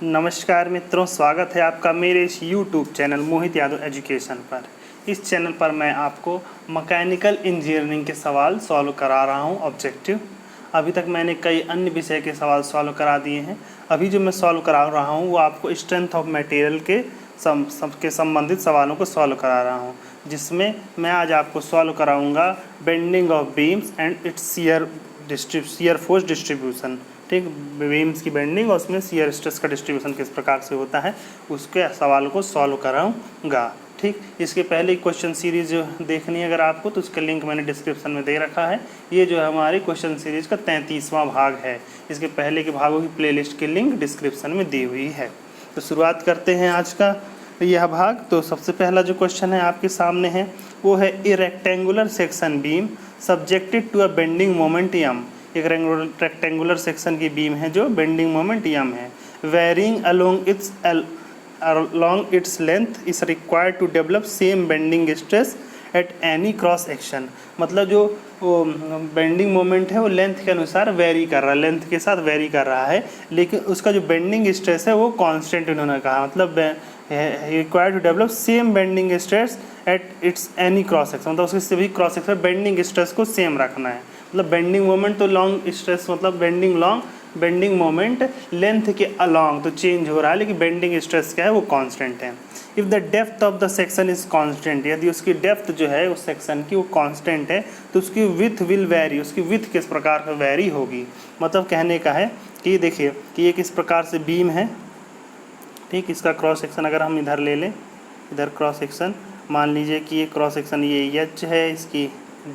नमस्कार मित्रों, स्वागत है आपका मेरे इस YouTube चैनल मोहित यादव एजुकेशन पर। इस चैनल पर मैं आपको मैकेनिकल इंजीनियरिंग के सवाल सॉल्व करा रहा हूं ऑब्जेक्टिव। अभी तक मैंने कई अन्य विषय के सवाल सॉल्व करा दिए हैं। अभी जो मैं सॉल्व करा रहा हूं वो आपको स्ट्रेंथ ऑफ मटेरियल के संबंधित सवालों को सॉल्व करा रहा हूँ, जिसमें मैं आज आपको सॉल्व कराऊँगा bending of beams and it's shear force distribution. ठीक, बीम्स की बेंडिंग और उसमें शियर स्ट्रेस का डिस्ट्रीब्यूशन किस प्रकार से होता है उसके सवाल को सॉल्व कराऊंगा। ठीक, इसके पहले क्वेश्चन सीरीज देखनी है अगर आपको तो उसका लिंक मैंने डिस्क्रिप्शन में दे रखा है। ये जो है हमारी क्वेश्चन सीरीज का 33वां भाग है। इसके पहले के भागों की प्लेलिस्ट की लिंक डिस्क्रिप्शन में दी हुई है। तो शुरुआत करते हैं आज का यह भाग। तो सबसे पहला जो क्वेश्चन है आपके सामने है वो है a rectangular section beam subjected to a bending moment M. एक रेक्टेंगुलर सेक्शन की बीम है जो बेंडिंग मोमेंट एम है, varying along its length is required to develop same bending stress at any cross section। मतलब जो bending moment है वो length के अनुसार वेरी कर रहा है, लेंथ के साथ वेरी कर रहा है, लेकिन उसका जो बेंडिंग स्ट्रेस है वो कांस्टेंट इन्होंने कहा। मतलब required to develop same bending stress at its any cross section, मतलब उसके सभी क्रॉस सेक्शन बेंडिंग स्ट्रेस को सेम रखना है। मतलब बेंडिंग मोमेंट तो लॉन्ग स्ट्रेस, मतलब बेंडिंग मोमेंट लेंथ के अलॉन्ग तो चेंज हो रहा है, लेकिन बेंडिंग स्ट्रेस क्या है वो कांस्टेंट है। If the depth of the section is constant, यदि उसकी डेप्थ जो है उस सेक्शन की वो कांस्टेंट है तो उसकी विथ विल वेरी, उसकी विथ किस प्रकार से वेरी होगी। मतलब कहने का है कि देखिए कि एक इस प्रकार से बीम है, ठीक, इसका क्रॉस सेक्शन अगर हम इधर ले लें, इधर क्रॉस सेक्शन मान लीजिए कि ये क्रॉस सेक्शन ये एच है, इसकी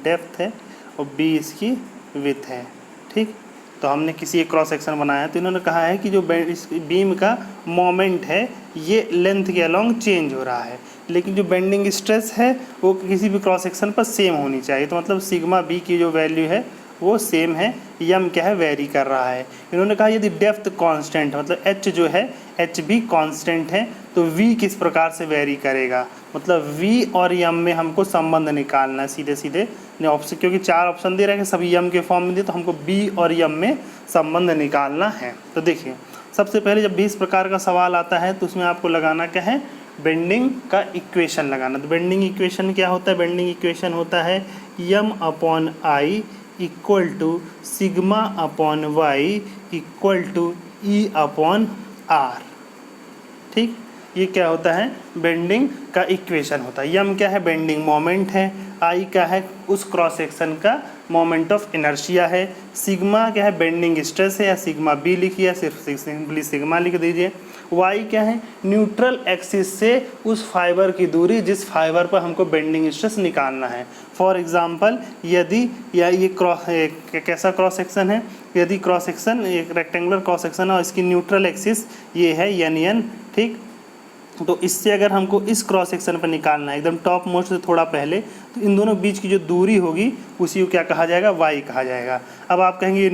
डेप्थ है और बी इसकी विथ है। ठीक, तो हमने किसी एक क्रॉस सेक्शन बनाया है तो इन्होंने कहा है कि जो इस बीम का मोमेंट है ये लेंथ के अलॉन्ग चेंज हो रहा है, लेकिन जो बेंडिंग स्ट्रेस है वो किसी भी क्रॉस सेक्शन पर सेम होनी चाहिए। तो मतलब सिग्मा बी की जो वैल्यू है वो सेम है, यम क्या है वेरी कर रहा है। इन्होंने कहा यदि डेप्थ कांस्टेंट मतलब एच जो है एच भी कांस्टेंट है तो वी किस प्रकार से वेरी करेगा। मतलब वी और यम में हमको संबंध निकालना है सीधे सीधे ऑप्शन, क्योंकि 4 ऑप्शन दे रहे हैं सभी यम के फॉर्म में दिए, तो हमको बी और यम में संबंध निकालना है। तो देखिए सबसे पहले जब भी इस प्रकार का सवाल आता है तो उसमें आपको लगाना क्या है, बेंडिंग का इक्वेशन लगाना। तो बेंडिंग इक्वेशन क्या होता है, बेंडिंग इक्वेशन होता है M upon I equal to sigma upon Y equal to E upon R. ठीक, ये क्या होता है, बेंडिंग का इक्वेशन होता है। यम क्या है, बेंडिंग मोमेंट है, आई क्या है उस क्रॉस सेक्शन का मोमेंट ऑफ इनर्शिया है, सिग्मा क्या है बेंडिंग स्ट्रेस है, या सिग्मा बी लिखिए, सिर्फ सिंपली सिग्मा लिख दीजिए। वाई क्या है, न्यूट्रल एक्सिस से उस फाइबर की दूरी जिस फाइबर पर हमको बेंडिंग स्ट्रेस निकालना है। फॉर एग्जांपल यदि या ये कैसा क्रॉस सेक्शन है, यदि क्रॉस सेक्शन एक रेक्टेंगुलर क्रॉस सेक्शन है और इसकी न्यूट्रल एक्सिस ये है एन, ठीक, तो इससे अगर हमको इस क्रॉस सेक्शन पर निकालना है एकदम टॉप मोस्ट से थोड़ा पहले, तो इन दोनों बीच की जो दूरी होगी उसी को क्या कहा जाएगा, वाई कहा जाएगा। अब आप कहेंगे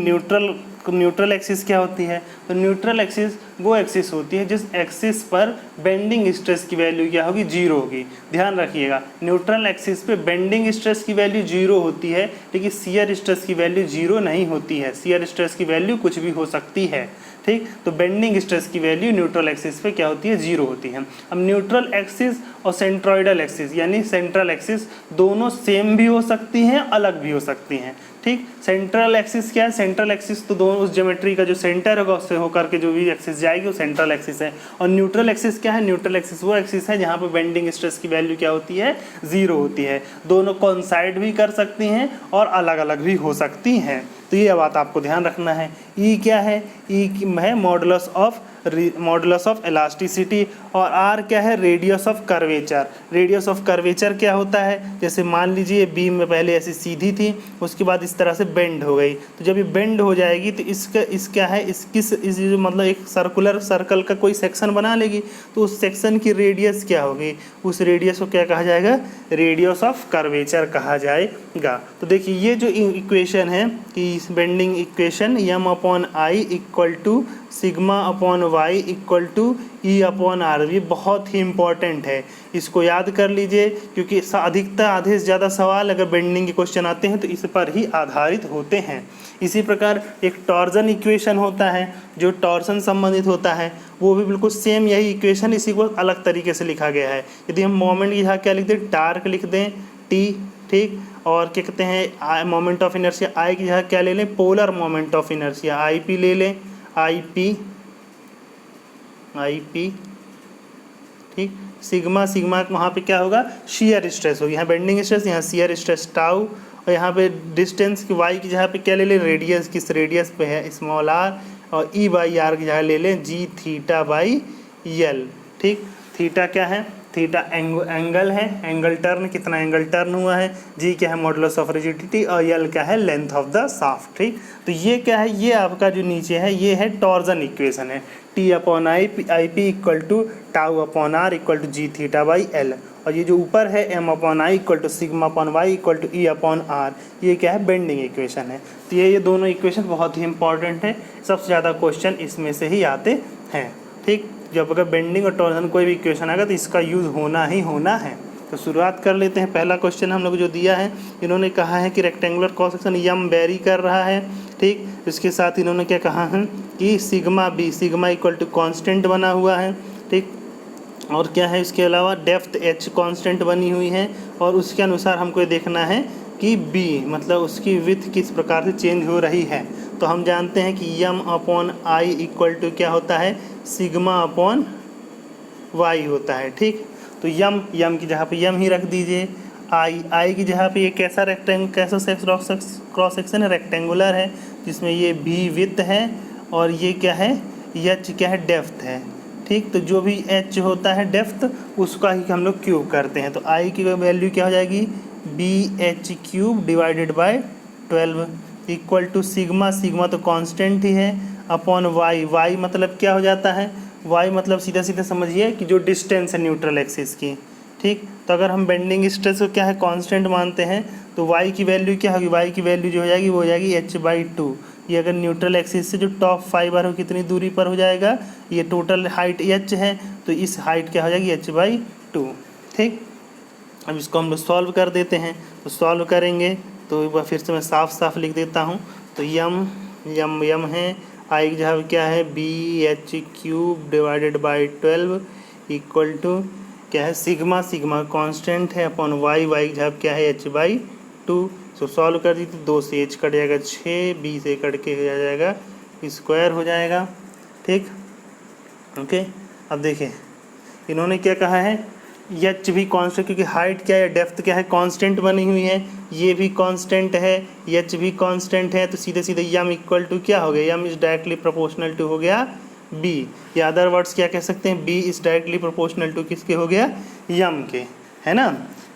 न्यूट्रल एक्सिस क्या होती है, तो न्यूट्रल एक्सिस वो एक्सिस होती है जिस एक्सिस पर बेंडिंग स्ट्रेस की वैल्यू क्या होगी, 0 होगी। ध्यान रखिएगा न्यूट्रल एक्सिस पे बेंडिंग स्ट्रेस की वैल्यू 0 होती है, लेकिन शियर स्ट्रेस की वैल्यू 0 नहीं होती है। शियर स्ट्रेस की वैल्यू कुछ भी हो सकती है। ठीक, तो बेंडिंग स्ट्रेस की वैल्यू न्यूट्रल एक्सिस पे क्या होती है, 0 होती है। अब न्यूट्रल एक्सिस और सेंट्रॉइडल एक्सिस यानी सेंट्रल एक्सिस दोनों सेम भी हो सकती हैं, अलग भी हो सकती हैं। ठीक, सेंट्रल एक्सिस क्या है, सेंट्रल एक्सिस तो दोनों उस ज्योमेट्री का जो सेंटर होगा उससे होकर के जो भी एक्सिस जाएगी वो सेंट्रल एक्सिस है। और न्यूट्रल एक्सिस क्या है, न्यूट्रल एक्सिस वो एक्सिस है जहाँ पर बेंडिंग स्ट्रेस की वैल्यू क्या होती है, 0 होती है। दोनों कोइंसाइड भी कर सकती हैं और अलग अलग भी हो सकती हैं। तो ये बात आपको ध्यान रखना है। ई क्या है, ई है मॉडुलस ऑफ इलास्टिसिटी, और आर क्या है, radius of curvature. Radius of curvature क्या होता है, जैसे मान लीजिए बीम में पहले ऐसी सीधी थी उसके बाद इस तरह से बेंड हो गई, तो जब ये बेंड हो जाएगी तो इस क्या है, इस जो मतलब एक सर्कल का कोई सेक्शन बना लेगी, तो उस सेक्शन की रेडियस क्या होगी, उस रेडियस को क्या कहा जाएगा, रेडियस ऑफ कर्वेचर कहा जाएगा। तो देखिए ये जो इक्वेशन है कि bending equation M upon I equal to sigma upon Y equal to E upon R. ये बहुत ही इम्पॉर्टेंट है, इसको याद कर लीजिए, क्योंकि अधिकतर आधे से ज़्यादा सवाल अगर बेंडिंग के क्वेश्चन आते हैं तो इस पर ही आधारित होते हैं। इसी प्रकार एक टॉर्जन इक्वेशन होता है जो टॉर्सन संबंधित होता है, वो भी बिल्कुल सेम यही इक्वेशन, इसी को अलग तरीके से लिखा गया है। यदि हम मोमेंट की जगह क्या लिख दें, टार्क लिख दें टी, ठीक, और क्या कहते हैं मोमेंट ऑफ इनर्शिया आई की जगह क्या ले लें, polar moment of inertia I P ले लें, आई पी, ठीक। सिग्मा वहाँ पे क्या होगा, शियर स्ट्रेस होगी, यहाँ बेंडिंग स्ट्रेस, यहाँ शियर स्ट्रेस टाउ, और यहाँ पे डिस्टेंस की वाई की जगह पे क्या ले लें, रेडियस, किस रेडियस पे है, स्मॉल आर, और ई बाई आर की जगह ले लें जी थीटा बाई यल, ठीक। थीटा क्या है, थीटा एंगल है, एंगल टर्न, कितना एंगल टर्न हुआ है, जी क्या है मॉडुलस ऑफ रिजिडिटी, और यल क्या है लेंथ ऑफ द शाफ्ट, ठीक। तो ये क्या है, ये आपका जो नीचे है ये है टॉर्जन इक्वेशन है, T upon I P equal to tau upon R equal to G theta by L, और ये जो ऊपर है M upon I equal to sigma upon Y equal to E upon R, ये क्या है बेंडिंग इक्वेशन है। तो ये दोनों इक्वेशन बहुत ही इंपॉर्टेंट है, सबसे ज़्यादा क्वेश्चन इसमें से ही आते हैं, ठीक। जब अगर बेंडिंग और टॉर्जन कोई भी इक्वेशन आएगा तो इसका यूज़ होना ही होना है। तो शुरुआत कर लेते हैं। पहला क्वेश्चन हम लोग जो दिया है, इन्होंने कहा है कि रेक्टेंगुलर क्रॉस सेक्शन यम वेरी कर रहा है, ठीक। इसके साथ इन्होंने क्या कहा है कि sigma B, sigma equal to constant बना हुआ है, ठीक। और क्या है इसके अलावा डेप्थ एच कॉन्स्टेंट बनी हुई है, और उसके अनुसार हमको ये देखना है कि बी मतलब उसकी विड्थ किस प्रकार से चेंज हो रही है। तो हम जानते हैं कि M upon I equal to क्या होता है, सिग्मा अपॉन वाई होता है, ठीक। तो यम की जगह पे यम ही रख दीजिए, आई की जगह पे ये कैसा क्रॉस सेक्शन है, रेक्टेंगुलर है, जिसमें ये बी विड्थ है और ये क्या है, एच क्या है, डेप्थ है, ठीक। तो जो भी एच होता है डेप्थ उसका ही हम लोग क्यूब करते हैं। तो आई की वैल्यू क्या हो जाएगी, B H cube divided by 12 equal to sigma तो कांस्टेंट ही है, अपॉन वाई मतलब क्या हो जाता है, वाई मतलब सीधा सीधा समझिए कि जो डिस्टेंस है न्यूट्रल एक्सिस की, ठीक। तो अगर हम बेंडिंग स्ट्रेस को क्या है कांस्टेंट मानते हैं तो वाई की वैल्यू क्या होगी, वाई की वैल्यू जो हो जाएगी वो हो जाएगी h/2। ये अगर न्यूट्रल एक्सिस से जो टॉप फाइबर हो कितनी दूरी पर हो जाएगा, ये टोटल हाइट h है, तो इस हाइट क्या हो जाएगी h/2, ठीक। अब इसको हम लोग सॉल्व कर देते हैं। तो सॉल्व करेंगे तो एक बार फिर से मैं साफ लिख देता हूँ। तो यम है, आई की जगह क्या है B H cube divided by 12 equal to क्या है सिग्मा कांस्टेंट है, अपॉन वाई की जगह क्या है h/2। सो सॉल्व कर दी तो 2 से h कट जाएगा 6, b से कट के आ जाएगा स्क्वायर हो जाएगा, ठीक। ओके, अब देखिए इन्होंने क्या कहा है, एच भी कांस्टेंट, क्योंकि हाइट क्या है, डेप्थ क्या है, कांस्टेंट बनी हुई है, ये भी कांस्टेंट है, एच भी कांस्टेंट है, तो सीधे सीधे यम इक्वल टू क्या हो गया, यम इज डायरेक्टली प्रोपोर्शनल टू हो गया बी, या अदर वर्ड्स क्या कह सकते हैं, B is directly proportional to किसके हो गया, यम के, है ना।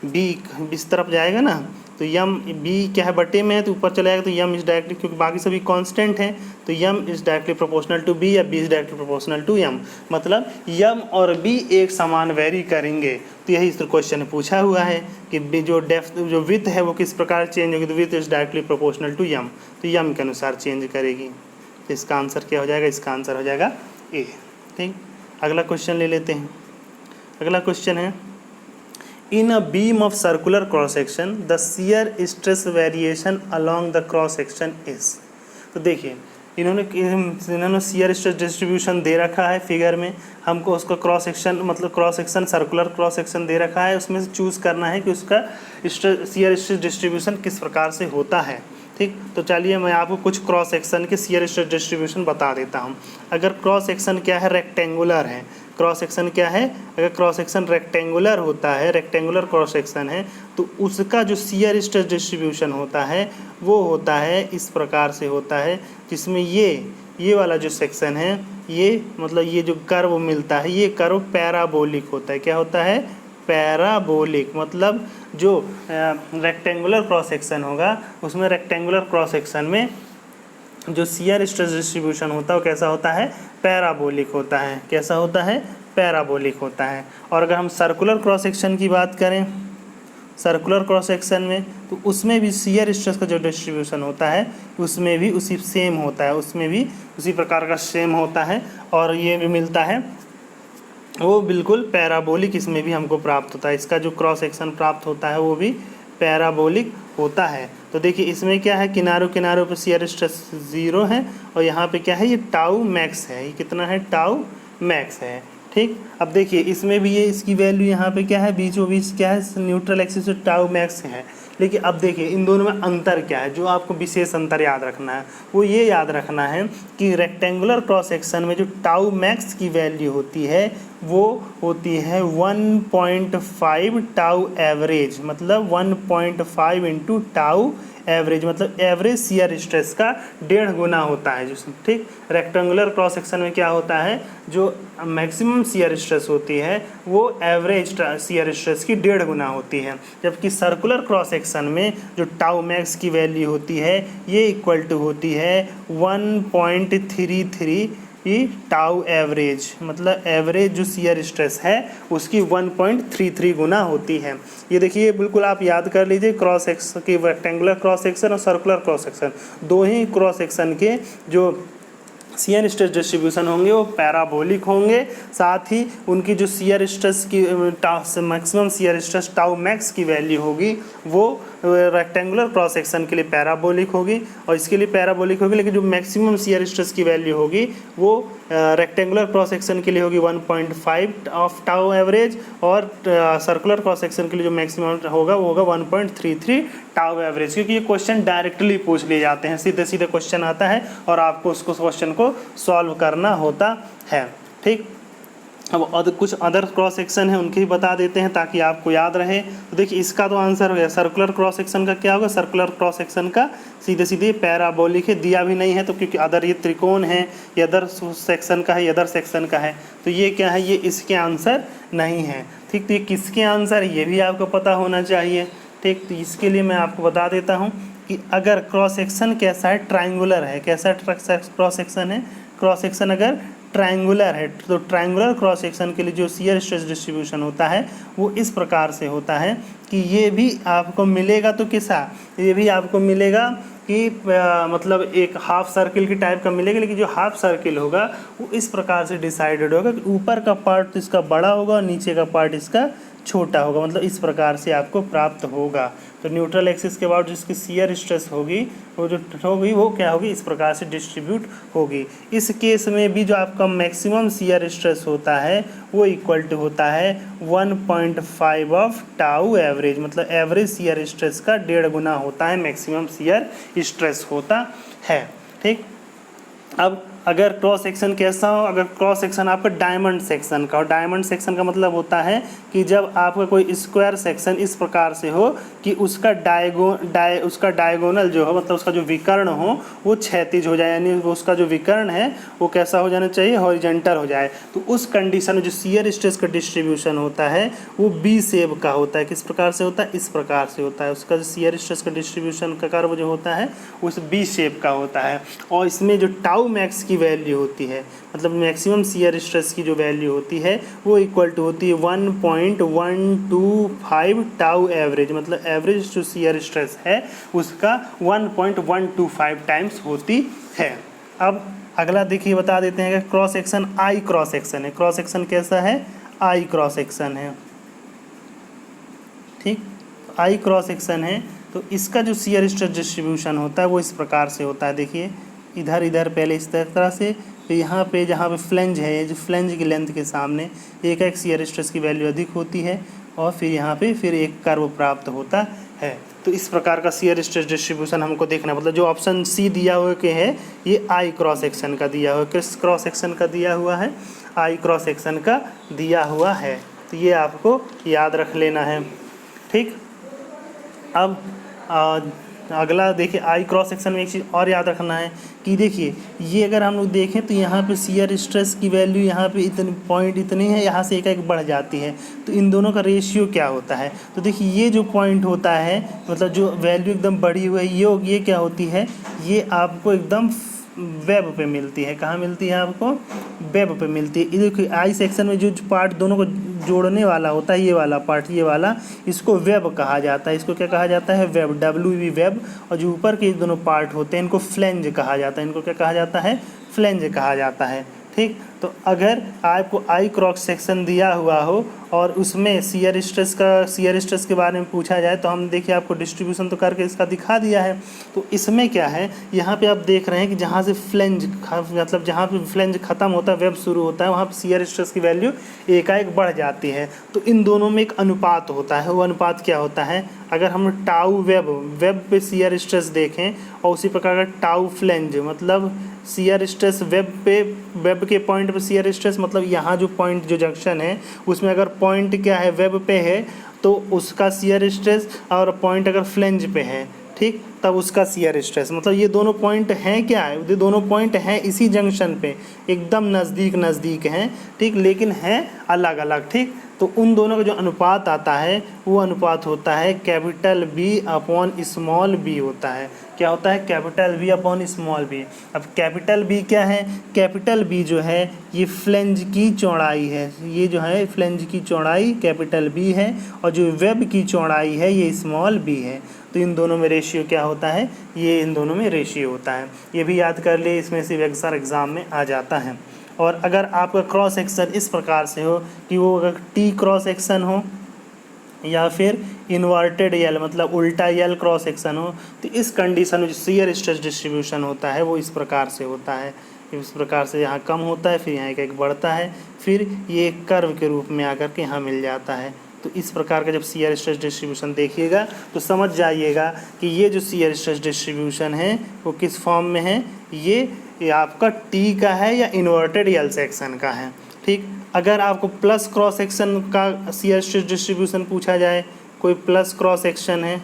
बी इस तरफ जाएगा ना, तो यम बी क्या है बटे में है तो ऊपर चला जाएगा, तो यम इज डायरेक्टली, क्योंकि बाकी सभी कांस्टेंट हैं, तो M is directly proportional to B या B is directly proportional to M, मतलब यम और बी एक समान वेरी करेंगे। तो यही इस क्वेश्चन में पूछा हुआ है कि जो डेप्थ जो विड्थ है वो किस प्रकार चेंज होगी, तो width is directly proportional to M, तो यम के अनुसार चेंज करेगी। तो इसका आंसर क्या हो जाएगा, इसका आंसर हो जाएगा ए, ठीक। अगला क्वेश्चन ले लेते हैं। अगला क्वेश्चन है, in a beam of circular cross section the shear stress variation along the cross section is. तो देखिए इन्होंने शियर स्ट्रेस डिस्ट्रीब्यूशन दे रखा है फिगर में, हमको उसका क्रॉस सेक्शन मतलब cross section circular cross section दे रखा है, उसमें से चूज़ करना है कि उसका शियर स्ट्रेस डिस्ट्रीब्यूशन किस प्रकार से होता है, ठीक। तो चलिए मैं आपको कुछ क्रॉस सेक्शन के शियर स्ट्रेस डिस्ट्रीब्यूशन बता देता हूँ। अगर क्रॉस सेक्शन क्या है, रेक्टेंगुलर है, क्रॉस सेक्शन क्या है, अगर क्रॉस सेक्शन रेक्टेंगुलर होता है, रेक्टेंगुलर क्रॉस सेक्शन है, तो उसका जो शियर स्ट्रेस डिस्ट्रीब्यूशन होता है वो होता है इस प्रकार से होता है, जिसमें ये वाला जो सेक्शन है, ये मतलब ये जो कर्व मिलता है, ये कर्व पैराबोलिक होता है। क्या होता है, पैराबोलिक, मतलब जो रेक्टेंगुलर क्रॉस सेक्शन होगा उसमें रेक्टेंगुलर क्रॉस सेक्शन में जो शियर स्ट्रेस डिस्ट्रीब्यूशन होता है वो कैसा होता है, पैराबोलिक होता है। कैसा होता है, पैराबोलिक होता है। और अगर हम सर्कुलर क्रॉस सेक्शन की बात करें, सर्कुलर क्रॉस सेक्शन में तो उसमें भी शियर स्ट्रेस का जो डिस्ट्रीब्यूशन होता है उसमें भी उसी सेम होता है, उसमें भी उसी प्रकार का सेम होता है और ये भी मिलता है वो बिल्कुल पैराबोलिक इसमें भी हमको प्राप्त होता है। इसका जो क्रॉस सेक्शन प्राप्त होता है वो भी पैराबोलिक होता है। तो देखिए इसमें क्या है, किनारों किनारों पर शियर स्ट्रेस 0 है और यहाँ पे क्या है, ये टाउ मैक्स है। ये कितना है, टाउ मैक्स है। ठीक, अब देखिए इसमें भी ये इसकी वैल्यू यहाँ पे क्या है, बीचों बीच क्या है, न्यूट्रल एक्सिस से टाउ मैक्स है। लेकिन अब देखिए इन दोनों में अंतर क्या है, जो आपको विशेष अंतर याद रखना है वो ये याद रखना है कि रेक्टेंगुलर क्रॉस सेक्शन में जो टाउ मैक्स की वैल्यू होती है वो होती है 1.5 टाउ एवरेज, मतलब 1.5 इंटू टाउ एवरेज, मतलब एवरेज शियर स्ट्रेस का 1.5 गुना होता है जिसमें। ठीक, रेक्टेंगुलर क्रॉस सेक्शन में क्या होता है, जो मैक्सिमम शियर स्ट्रेस होती है वो एवरेज शियर स्ट्रेस की 1.5 गुना होती है, जबकि सर्कुलर क्रॉस सेक्शन में जो टाउ मैक्स की वैल्यू होती है ये इक्वल टू होती है 1.33 टाउ एवरेज, मतलब एवरेज जो शियर स्ट्रेस है उसकी 1.33 गुना होती है। ये देखिए बिल्कुल आप याद कर लीजिए, क्रॉस सेक्शन की रेक्टेंगुलर क्रॉस सेक्शन और सर्कुलर क्रॉस सेक्शन, दो ही क्रॉस सेक्शन के जो शियर स्ट्रेस डिस्ट्रीब्यूशन होंगे वो पैराबोलिक होंगे, साथ ही उनकी जो शियर स्ट्रेस की maximum shear stress tau max की वैल्यू होगी वो रेक्टेंगुलर क्रॉस सेक्शन के लिए पैराबोलिक होगी और इसके लिए पैराबोलिक होगी, लेकिन जो मैक्सिमम शियर स्ट्रेस की वैल्यू होगी वो रेक्टेंगुलर क्रॉस सेक्शन के लिए होगी 1.5 ऑफ टाउ एवरेज और सर्कुलर क्रॉस सेक्शन के लिए जो मैक्सिमम होगा वो होगा 1.33 टाउ एवरेज। क्योंकि ये क्वेश्चन डायरेक्टली पूछ लिए जाते हैं, सीधे सीधे क्वेश्चन आता है और आपको उसको क्वेश्चन को सॉल्व करना होता है। ठीक, अब कुछ अदर क्रॉस सेक्शन है उनके ही बता देते हैं ताकि आपको याद रहे। तो देखिए इसका तो आंसर हो गया, सर्कुलर क्रॉस सेक्शन का क्या होगा, सर्कुलर क्रॉस सेक्शन का सीधे सीधे पैराबोलिक है, दिया भी नहीं है तो क्योंकि अदर ये त्रिकोण है, ये अदर सेक्शन का है, ये अदर सेक्शन का है, तो ये क्या है, ये इसके आंसर नहीं है। ठीक, तो ये किसके आंसर है ये भी आपको पता होना चाहिए। ठीक, तो इसके लिए मैं आपको बता देता हूँ कि अगर क्रॉस सेक्शन कैसा है, ट्रायंगुलर है, कैसा क्रॉस सेक्शन है, क्रॉस सेक्शन अगर ट्रायंगुलर है तो ट्रायंगुलर क्रॉस सेक्शन के लिए जो शियर स्ट्रेस डिस्ट्रीब्यूशन होता है वो इस प्रकार से होता है कि ये भी आपको मिलेगा, तो कैसा, ये भी आपको मिलेगा कि मतलब एक हाफ सर्किल की टाइप का मिलेगा, लेकिन जो हाफ सर्किल होगा वो इस प्रकार से डिसाइडेड होगा कि ऊपर का पार्ट इसका बड़ा होगा और नीचे का पार्ट इसका छोटा होगा, मतलब इस प्रकार से आपको प्राप्त होगा। तो न्यूट्रल एक्सिस के बाद जिसकी शियर स्ट्रेस होगी वो जो होगी वो क्या होगी, इस प्रकार से डिस्ट्रीब्यूट होगी। इस केस में भी जो आपका मैक्सिमम शियर स्ट्रेस होता है वो इक्वल टू होता है 1.5 ऑफ टाउ एवरेज, मतलब एवरेज शियर स्ट्रेस का 1.5 गुना होता है मैक्सिमम शियर स्ट्रेस होता है। ठीक, अब अगर क्रॉस सेक्शन कैसा हो, अगर क्रॉस सेक्शन आपका डायमंड सेक्शन का हो, डायमंड सेक्शन का मतलब होता है कि जब आपका कोई स्क्वायर सेक्शन इस प्रकार से हो कि उसका डायगोनल जो हो, मतलब उसका जो विकर्ण हो वो क्षैतिज हो जाए, यानी उसका जो विकर्ण है वो कैसा हो जाना चाहिए, हॉरिजॉन्टल हो जाए। तो उस कंडीशन में जो शियर स्ट्रेस का डिस्ट्रीब्यूशन होता है वो बी शेप का होता है। किस प्रकार से होता है, इस प्रकार से होता है। उसका जो शियर स्ट्रेस का डिस्ट्रीब्यूशन का कर्व जो होता है उस बी शेप का होता है और इसमें जो टाउ मैक्स की वैल्यू होती है, मतलब मैक्सिमम शियर स्ट्रेस की जो वैल्यू होती है वो इक्वल टू होती है 1.125 टाउ एवरेज, मतलब एवरेज जो शियर स्ट्रेस है उसका 1.125 टाइम्स होती है। अब अगला देखिए बता देते हैं कि cross section I cross section है। क्रॉस सेक्शन कैसा है, आई क्रॉस सेक्शन है। ठीक, आई क्रॉस सेक्शन है तो इसका जो शियर स्ट्रेस डिस्ट्रीब्यूशन होता है वो इस प्रकार से होता है। देखिए इधर इधर पहले इस तरह से, तो यहाँ पे जहाँ पे फ्लेंज है, जो फ्लेंज की लेंथ के सामने एक शियर स्ट्रेस की वैल्यू अधिक होती है और फिर यहाँ पे फिर एक कर्व प्राप्त होता है। तो इस प्रकार का शियर स्ट्रेस डिस्ट्रीब्यूशन हमको देखना, मतलब जो ऑप्शन सी दिया हुआ के है ये आई क्रॉस सेक्शन का दिया हुआ, किस क्रॉस सेक्शन का दिया हुआ है, आई क्रॉस सेक्शन का दिया हुआ है। तो ये आपको याद रख लेना है। ठीक, अब अगला देखिए आई क्रॉस सेक्शन में एक चीज़ और याद रखना है कि देखिए ये अगर हम लोग देखें तो यहाँ पे शियर स्ट्रेस की वैल्यू यहाँ पे इतनी पॉइंट इतनी है, यहाँ से एक एक बढ़ जाती है, तो इन दोनों का रेशियो क्या होता है। तो देखिए ये जो पॉइंट होता है, मतलब जो वैल्यू एकदम बढ़ी हुई है ये क्या होती है, ये आपको एकदम वेब पे मिलती है। कहाँ मिलती है आपको? वेब पे मिलती है। ये देखिए आई सेक्शन में जो पार्ट दोनों को जोड़ने वाला होता है, ये वाला पार्ट, ये वाला, इसको वेब कहा जाता है। इसको क्या कहा जाता है? Web, WV web. और जो ऊपर के दोनों पार्ट होते हैं इनको फ्लेंज कहा जाता है। इनको क्या कहा जाता है? फ्लेंज कहा जाता है। ठीक, तो अगर आपको आई क्रॉस सेक्शन दिया हुआ हो और उसमें शियर स्ट्रेस के बारे में पूछा जाए तो हम देखिए आपको डिस्ट्रीब्यूशन तो करके इसका दिखा दिया है। तो इसमें क्या है, यहाँ पे आप देख रहे हैं कि जहाँ से फ्लेंज मतलब जहाँ पे फ्लेंज खत्म होता है, वेब शुरू होता है, वहाँ पे शियर स्ट्रेस की वैल्यू एकाएक बढ़ जाती है। तो इन दोनों में एक अनुपात होता है। वो अनुपात क्या होता है? अगर हम टाउ वेब पे शियर स्ट्रेस देखें और उसी प्रकार का टाउ फ्लेंज मतलब शियर स्ट्रेस वेब के पॉइंट पे शियर स्ट्रेस मतलब यहाँ जो पॉइंट जो जंक्शन है उसमें अगर पॉइंट क्या है? वेब पे है तो उसका शियर स्ट्रेस, और पॉइंट अगर फ्लेंज पे है, ठीक, तब उसका शियर स्ट्रेस। मतलब ये दोनों पॉइंट हैं क्या है? ये दोनों पॉइंट हैं इसी जंक्शन पे, एकदम नज़दीक हैं, ठीक, लेकिन हैं अलग अलग। ठीक, तो उन दोनों का जो अनुपात आता है वो अनुपात होता है capital B upon small b होता है। क्या होता है? Capital B upon small b। अब कैपिटल B क्या है? कैपिटल B जो है ये फ्लेंज की चौड़ाई है। ये जो है फ्लेंज की चौड़ाई कैपिटल B है, और जो वेब की चौड़ाई है ये स्मॉल b है। तो इन दोनों में रेशियो क्या होता है? ये इन दोनों में रेशियो होता है। ये भी याद कर ले, इसमें से अक्सर एग्ज़ाम में आ जाता है। और अगर आपका क्रॉस सेक्शन इस प्रकार से हो कि वो अगर T क्रॉस सेक्शन हो या फिर इन्वर्टेड यल मतलब उल्टा यल क्रॉस सेक्शन हो, तो इस कंडीशन में जो शियर स्ट्रेस डिस्ट्रीब्यूशन होता है वो इस प्रकार से होता है। इस प्रकार से यहाँ कम होता है, फिर यहाँ एक बढ़ता है, फिर ये एक कर्व के रूप में आकर के यहाँ मिल जाता है। तो इस प्रकार का जब शियर स्ट्रेस डिस्ट्रीब्यूशन देखिएगा तो समझ जाइएगा कि ये जो शियर स्ट्रेस डिस्ट्रीब्यूशन है वो किस फॉर्म में है। ये आपका टी का है या इन्वर्टेड यल सेक्शन का है। ठीक, अगर आपको प्लस क्रॉस सेक्शन का शियर स्ट्रेस डिस्ट्रीब्यूशन पूछा जाए, कोई प्लस क्रॉस सेक्शन है,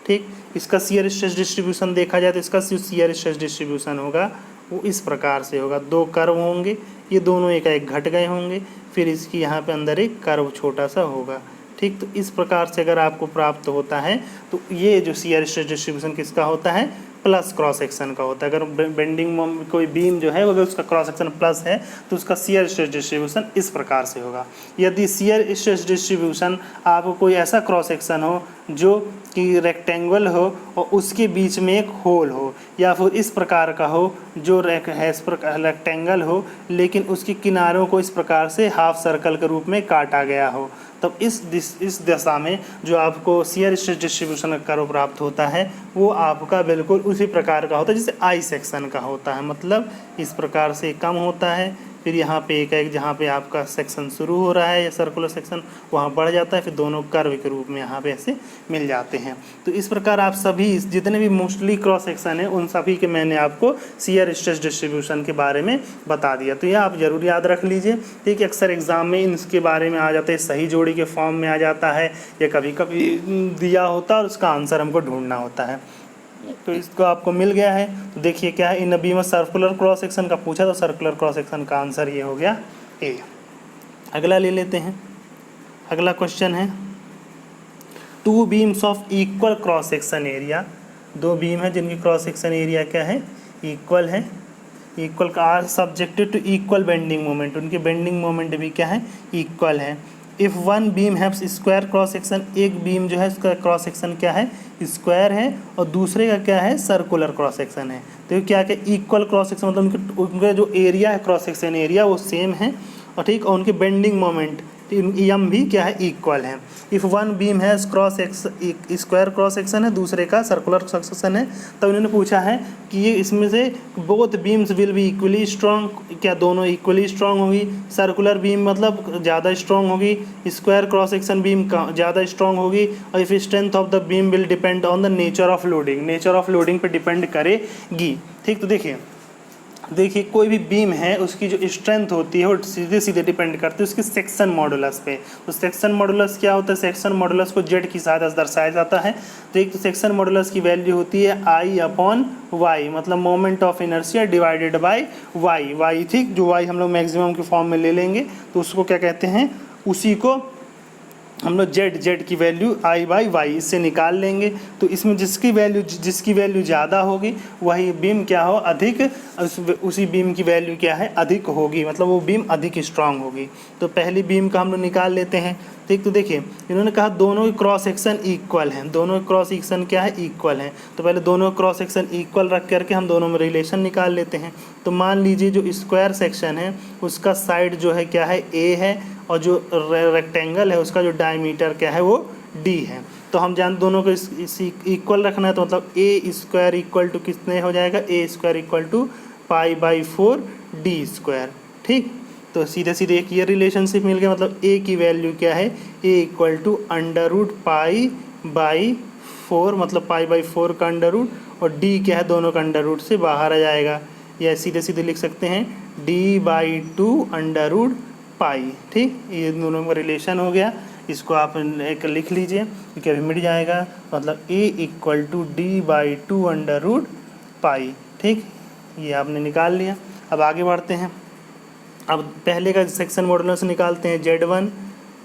ठीक, इसका शियर स्ट्रेस डिस्ट्रीब्यूशन देखा जाए तो इसका शियर स्ट्रेस डिस्ट्रीब्यूशन होगा वो इस प्रकार से होगा। दो कर्व होंगे, ये दोनों एक घट गए होंगे, फिर इसकी यहाँ पे अंदर एक कर्व छोटा सा होगा। ठीक, तो इस प्रकार से अगर आपको प्राप्त होता है तो ये जो शियर स्ट्रेस डिस्ट्रीब्यूशन किसका होता है? प्लस क्रॉस सेक्शन का होता है। अगर बेंडिंग कोई बीम जो है अगर उसका क्रॉस सेक्शन प्लस है तो उसका शियर स्ट्रेस डिस्ट्रीब्यूशन इस प्रकार से होगा। यदि शियर स्ट्रेस डिस्ट्रीब्यूशन आपको कोई ऐसा क्रॉस सेक्शन हो जो कि रेक्टेंगल हो और उसके बीच में एक होल हो, या फिर इस प्रकार का हो जो रेक्टेंगल हो लेकिन उसके किनारों को इस प्रकार से हाफ सर्कल के रूप में काटा गया हो, तब इस दशा में जो आपको शियर स्ट्रेस डिस्ट्रीब्यूशन का कर्व प्राप्त होता है वो आपका बिल्कुल उसी प्रकार का होता है जैसे आई सेक्शन का होता है। मतलब इस प्रकार से कम होता है, फिर यहाँ पे एक जहाँ पे आपका सेक्शन शुरू हो रहा है या सर्कुलर सेक्शन वहाँ बढ़ जाता है, फिर दोनों कर्व के रूप में यहाँ पे ऐसे मिल जाते हैं। तो इस प्रकार आप सभी जितने भी मोस्टली क्रॉस सेक्शन है उन सभी के मैंने आपको शियर स्ट्रेस डिस्ट्रीब्यूशन के बारे में बता दिया। तो यह आप जरूर याद रख लीजिए। ठीक है, अक्सर एग्जाम में इसके बारे में आ जाता है, सही जोड़ी के फॉर्म में आ जाता है या कभी कभी दिया होता है और उसका आंसर हमको ढूंढना होता है। तो इसको आपको मिल गया है। तो देखिए क्या है, इन बीम में सर्कुलर क्रॉस सेक्शन का पूछा तो सर्कुलर क्रॉस सेक्शन का आंसर ये हो गया ए। अगला ले लेते हैं। अगला क्वेश्चन है two beams of equal cross section area. दो बीम है जिनकी क्रॉस सेक्शन एरिया क्या है? इक्वल है। इक्वल का are subjected to equal bending moment, उनके बेंडिंग मोमेंट भी क्या है? इक्वल है। If one beam haves square cross section, एक बीम जो है उसका क्रॉस सेक्शन क्या है? स्क्वायर है, और दूसरे का क्या है? सर्कुलर क्रॉस सेक्शन है। तो ये क्या है? इक्वल क्रॉस सेक्शन मतलब उनका जो एरिया है क्रॉस सेक्शन एरिया वो सेम है, और ठीक, और उनके बेंडिंग मोमेंट एम भी क्या है? इक्वल है। इफ़ वन बीम है स्क्वायर क्रॉस सेक्शन है, दूसरे का सर्कुलर क्रॉस सेक्शन है, तब उन्होंने पूछा है कि ये इसमें से both beams will be equally strong, क्या दोनों इक्वली स्ट्रॉन्ग होगी? सर्कुलर बीम मतलब ज़्यादा स्ट्रॉन्ग होगी, स्क्वायर क्रॉस सेक्शन बीम ज़्यादा स्ट्रॉन्ग होगी। और if strength of the beam will depend on the nature of loading, nature of loading पर डिपेंड करेगी। ठीक, तो देखिए कोई भी बीम है उसकी जो स्ट्रेंथ होती है वो सीधे सीधे डिपेंड करती है उसकी सेक्शन मॉडुलस पे। तो सेक्शन मॉडुलस क्या होता है? सेक्शन मॉडुलस को जेड की सहायता से दर्शाया जाता है। तो एक तो सेक्शन मॉडुलस की वैल्यू होती है आई अपॉन वाई, मतलब moment of inertia divided by Y. ठीक, जो वाई हम लोग मैक्सिमम के फॉर्म में ले लेंगे तो उसको क्या कहते हैं? उसी को हम लोग जेड की वैल्यू आई बाई वाई इससे निकाल लेंगे। तो इसमें जिसकी वैल्यू ज़्यादा होगी वही बीम क्या हो अधिक, उसी बीम की वैल्यू क्या है अधिक होगी, मतलब वो बीम अधिक स्ट्रांग होगी। तो पहली बीम का हम लोग निकाल लेते हैं। ठीक, तो देखिए इन्होंने कहा दोनों की क्रॉस सेक्शन इक्वल हैं, दोनों क्रॉस सेक्शन क्या है इक्वल हैं। तो पहले दोनों क्रॉस सेक्शन इक्वल रख करके हम दोनों में रिलेशन निकाल लेते हैं। तो मान लीजिए जो स्क्वायर सेक्शन है उसका साइड जो है क्या है ए है, और जो रेक्टेंगल है उसका जो डायमीटर क्या है वो डी है। तो हम जान दोनों को इस इक्वल रखना है, तो मतलब ए स्क्वायर इक्वल टू कितने हो जाएगा, A square equal to pi by 4 D square. ठीक, तो सीधे सीधे एक ये रिलेशनशिप मिल गया, मतलब ए की वैल्यू क्या है, A equal to under root pi by 4, मतलब पाई बाई 4 का अंडर रूट, और डी क्या है दोनों का अंडर रूट से बाहर आ जाएगा, या सीधे सीधे लिख सकते हैं D by 2 under root pi. ठीक, ये दोनों का रिलेशन हो गया। इसको आप एक लिख लीजिए क्योंकि अभी मिट जाएगा, मतलब A equal to D by 2 under root pi. ठीक, ये आपने निकाल लिया। अब आगे बढ़ते हैं। अब पहले का सेक्शन मॉडुलस से निकालते हैं Z1।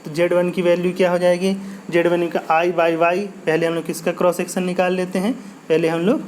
तो Z1 की वैल्यू क्या हो जाएगी, Z1 का आई बाई वाई। पहले हम लोग किसका क्रॉस सेक्शन निकाल लेते हैं, पहले हम लोग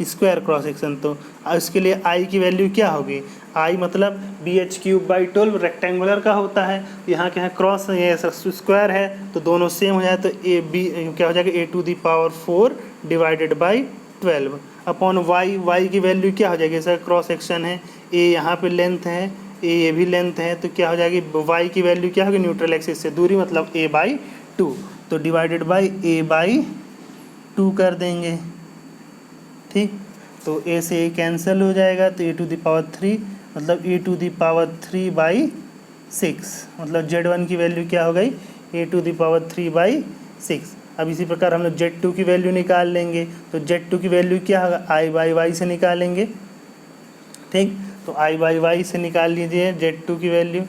स्क्वायर क्रॉस सेक्शन। तो इसके लिए आई की वैल्यू क्या होगी, आई मतलब BH³ बाई 12 रेक्टेंगुलर का होता है। यहाँ क्या है क्रॉस, ये स्क्वायर है तो दोनों सेम हो जाए, तो ए बी क्या हो जाएगा A⁴ divided by 12 upon Y. Y की वैल्यू क्या हो जाएगी, ऐसा क्रॉस सेक्शन है, ए यहाँ पे लेंथ है, ये भी लेंथ है, तो क्या हो जाएगी वाई की वैल्यू क्या होगी न्यूट्रल एक्सिस से दूरी, मतलब A/2, तो डिवाइडेड बाई A/2 कर देंगे। ठीक, तो ए से ए कैंसिल हो जाएगा, तो A⁴ मतलब A⁴/6, मतलब Z1 की वैल्यू क्या हो गई A⁴/6। अब इसी प्रकार हम लोग Z2 की वैल्यू निकाल लेंगे। तो Z2 की वैल्यू क्या होगा, आई बाई वाई से निकालेंगे। ठीक, तो आई बाई वाई से निकाल लीजिए Z2 की वैल्यू।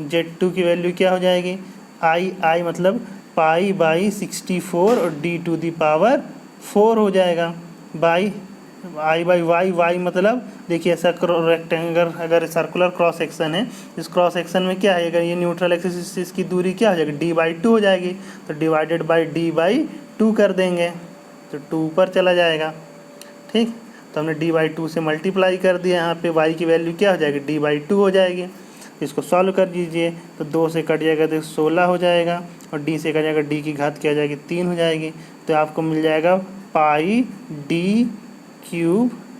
Z2 की वैल्यू क्या हो जाएगी, आई मतलब पाई बाई 64 और D⁴ हो जाएगा, by I by Y. Y मतलब देखिए ऐसा रेक्टेंगल अगर सर्कुलर क्रॉस सेक्शन है, इस क्रॉस सेक्शन में क्या है, अगर ये न्यूट्रल एक्सिस से इसकी दूरी क्या हो जाएगी D/2 हो जाएगी, तो डिवाइडेड बाई D/2 कर देंगे, तो 2 ऊपर चला जाएगा। ठीक, तो हमने D/2 से मल्टीप्लाई कर दिया, यहाँ पे y की वैल्यू क्या हो जाएगी D/2 हो जाएगी। इसको सॉल्व कर दीजिए, तो 2 से कट जाएगा तो 16 हो जाएगा, और d से कट जाएगा d की घात क्या हो जाएगी 3 हो जाएगी, तो आपको मिल जाएगा पाई D³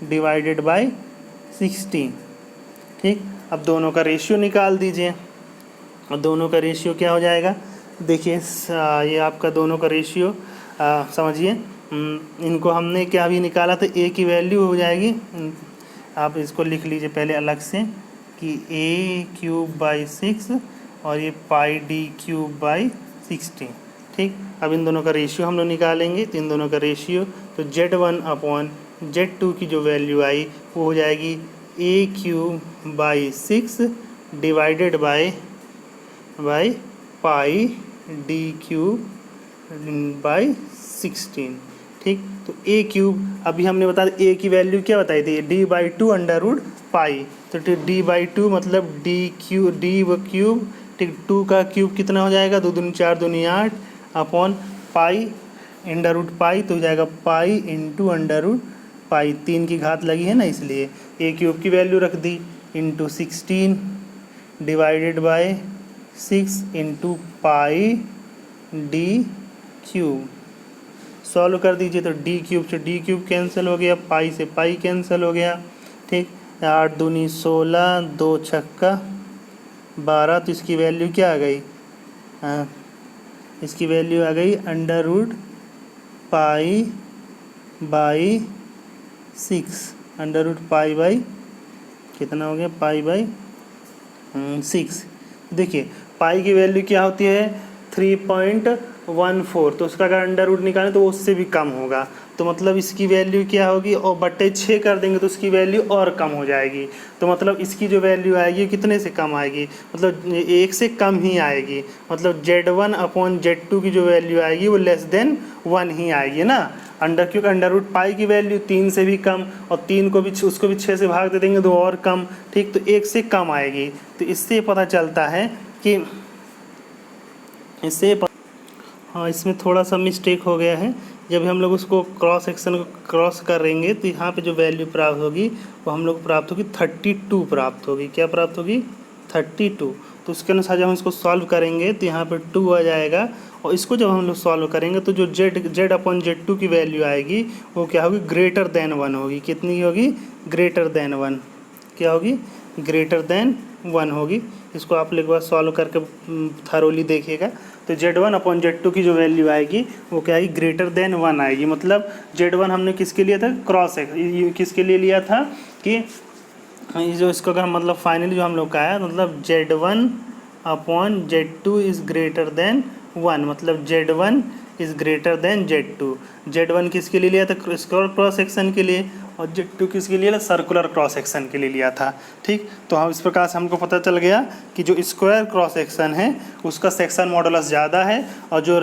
डिवाइडेड बाई 16। ठीक, अब दोनों का रेशियो निकाल दीजिए, और दोनों का रेशियो क्या हो जाएगा, देखिए ये आपका दोनों का रेशियो समझिए, इनको हमने क्या भी निकाला, तो a की वैल्यू हो जाएगी, आप इसको लिख लीजिए पहले अलग से कि A³/6 और ये पाई D³/16। ठीक, अब इन दोनों का रेशियो हम लोग निकालेंगे, तो इन दोनों का रेशियो, तो Z1/Z2 की जो वैल्यू आई वो हो जाएगी A³/6 divided by pi D³/16। ठीक, तो A³ अभी हमने बता दिया A की वैल्यू क्या बताई थी D/2 अंडर रूट पाई, तो D/2 मतलब D³। ठीक, 2 का क्यूब कितना हो जाएगा, 2 दूनी 4 दूनी 8 upon pi under root pi, तो हो जाएगा pi into under root pi, 3 की घात लगी है ना इसलिए। A³ की वैल्यू रख दी into 16 divided by 6 into pi D³। Solve कर दीजिए, तो D³ से D³ कैंसिल हो गया, पाई से पाई कैंसिल हो गया। ठीक, 8 दूनी 16, 2 छक्का 12, तो इसकी वैल्यू क्या आ गई, इसकी वैल्यू आ गई under root pi by 6, under root pi by कितना हो गया पाई बाई 6। देखिए पाई की वैल्यू क्या होती है 3.14, तो उसका अगर अंडर रूट निकालें तो वो उससे भी कम होगा, तो मतलब इसकी वैल्यू क्या होगी, और बट्टे 6 कर देंगे तो उसकी वैल्यू और कम हो जाएगी, तो मतलब इसकी जो वैल्यू आएगी कितने से कम आएगी, मतलब 1 से कम ही आएगी, मतलब Z1/Z2 की जो वैल्यू आएगी वो लेस देन 1 ही आएगी ना, क्योंकि अंडर रूट पाई की वैल्यू 3 से भी कम, और 3 को भी उसको भी 6 से भाग दे देंगे तो और कम। ठीक, तो 1 से कम आएगी, तो इससे पता चलता है कि इससे हाँ, इसमें थोड़ा सा मिस्टेक हो गया है। जब हम लोग उसको क्रॉस सेक्शन को क्रॉस करेंगे तो यहाँ पे जो वैल्यू प्राप्त होगी वो हम लोग को प्राप्त होगी 32 प्राप्त होगी। क्या प्राप्त होगी? 32। तो उसके अनुसार जब हम इसको सॉल्व करेंगे तो यहाँ पे 2 आ जाएगा, और इसको जब हम लोग सॉल्व करेंगे तो जो z/z2 की वैल्यू आएगी वो क्या होगी? ग्रेटर देन 1 होगी। कितनी होगी? Greater than 1। क्या होगी? ग्रेटर देन 1 होगी। इसको आप एक बार सॉल्व करके थरोली देखिएगा। तो z1/z2 की जो वैल्यू आएगी वो क्या आएगी? ग्रेटर देन 1 आएगी। मतलब z1 हमने किसके लिए था? क्रॉस किसके लिए लिया था कि ये जो इसको अगर मतलब फाइनली जो हम लोग का है मतलब z1/z2 इज़ ग्रेटर देन 1, मतलब z1 is greater than z2। z1 किसके लिए लिया था? स्क्वायर क्रॉस सेक्शन के लिए, और z2 किसके लिए? सर्कुलर क्रॉस सेक्शन के लिए लिया था। ठीक, तो हम इस प्रकार से हमको पता चल गया कि जो स्क्वायर क्रॉस सेक्शन है उसका सेक्शन मॉडुलस ज़्यादा है, और जो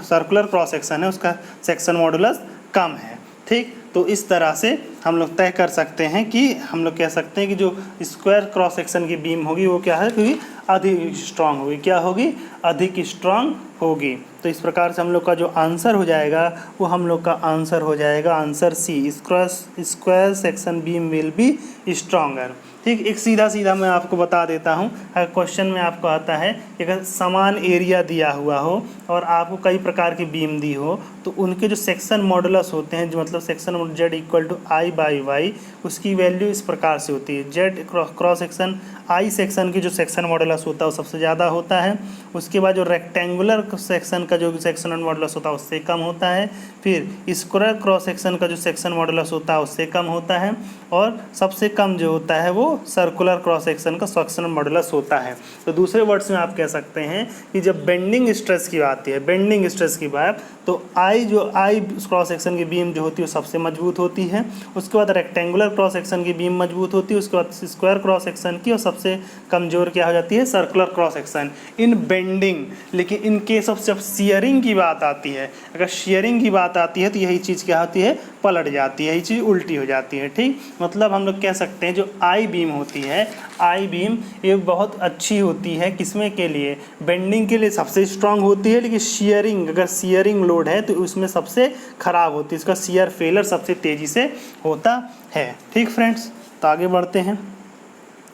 सर्कुलर क्रॉस सेक्शन है उसका सेक्शन मॉडुलस कम है। ठीक, तो इस तरह से हम लोग तय कर सकते हैं कि हम लोग कह सकते हैं कि जो स्क्वायर क्रॉस सेक्शन की बीम होगी वो क्या है कि अधिक स्ट्रांग होगी। क्या होगी? अधिक स्ट्रांग होगी। तो इस प्रकार से हम लोग का जो आंसर हो जाएगा वो हम लोग का आंसर हो जाएगा answer C, square section beam will be stronger. ठीक, एक सीधा मैं आपको बता देता हूँ। अगर क्वेश्चन में आपको आता है कि अगर समान एरिया दिया हुआ हो और आपको कई प्रकार की बीम दी हो तो उनके जो सेक्शन मॉडुलस होते हैं, जो मतलब सेक्शन z=i/y, उसकी वैल्यू इस प्रकार से होती है। z cross section I section की जो सेक्शन मॉडुलस होता है वो सबसे ज़्यादा होता है। उसके बाद जो रेक्टेंगुलर सेक्शन का जो सेक्शन मॉडुलस होता है उससे कम होता है। फिर स्क्वायर क्रॉस सेक्शन का जो सेक्शन मॉडुलस होता है उससे कम होता है, और सबसे कम जो होता है वो सर्कुलर क्रॉस सेक्शन का सेक्शन मॉडुलस होता है। तो दूसरे वर्ड्स में आप कह सकते हैं कि जब बेंडिंग स्ट्रेस की बात है, बेंडिंग स्ट्रेस की बात, तो आई क्रॉस सेक्शन की बीम जो होती है वो सबसे मजबूत होती है। उसके बाद रेक्टेंगुलर क्रॉस सेक्शन की बीम मजबूत होती है। उसके बाद स्क्वायर क्रॉस सेक्शन की, और सबसे कमज़ोर क्या हो जाती है? Circular cross section in bending. लेकिन इन केस ऑफ जब शियरिंग की बात आती है, अगर शियरिंग की बात आती है तो यही चीज़ क्या होती है? पलट जाती है, यही चीज़ उल्टी हो जाती है। ठीक, मतलब हम लोग कह सकते हैं जो आई बीम होती है, आई बीम ये बहुत अच्छी होती है किसमें के लिए? बेंडिंग के लिए सबसे स्ट्रांग होती है, लेकिन शियरिंग, अगर शियरिंग लोड है तो उसमें सबसे ख़राब होती है, इसका शियर फेलर सबसे तेज़ी से होता है। ठीक फ्रेंड्स, तो आगे बढ़ते हैं,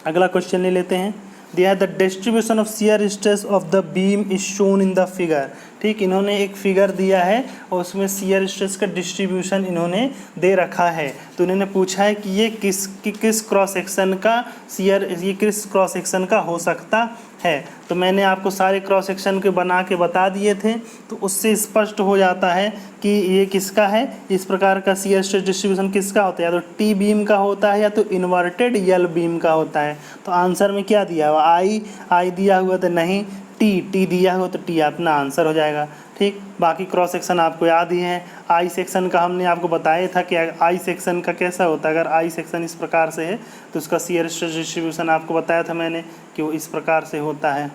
अगला क्वेश्चन ले लेते हैं। दिया है the distribution of shear stress of the beam is shown in the figure. ठीक, इन्होंने एक फिगर दिया है और उसमें शियर स्ट्रेस का डिस्ट्रीब्यूशन इन्होंने दे रखा है। तो इन्होंने पूछा है कि ये किस क्रॉस सेक्शन का ये किस क्रॉस सेक्शन का हो सकता है। तो मैंने आपको सारे क्रॉस सेक्शन के बना के बता दिए थे, तो उससे स्पष्ट हो जाता है कि ये किसका है। इस प्रकार का शियर स्ट्रेस डिस्ट्रीब्यूशन किसका होता है? या तो टी बीम का होता है या तो इन्वर्टेड यल बीम का होता है। तो आंसर में क्या दिया हुआ? आई दिया हुआ तो नहीं, टी दिया हो तो टी अपना आंसर हो जाएगा। ठीक, बाकी क्रॉस सेक्शन आपको याद ही है। आई सेक्शन का हमने आपको बताया था कि आई सेक्शन का कैसा होता है। अगर आई सेक्शन इस प्रकार से है तो उसका शियर स्ट्रेस डिस्ट्रीब्यूशन आपको बताया था मैंने कि वो इस प्रकार से होता है।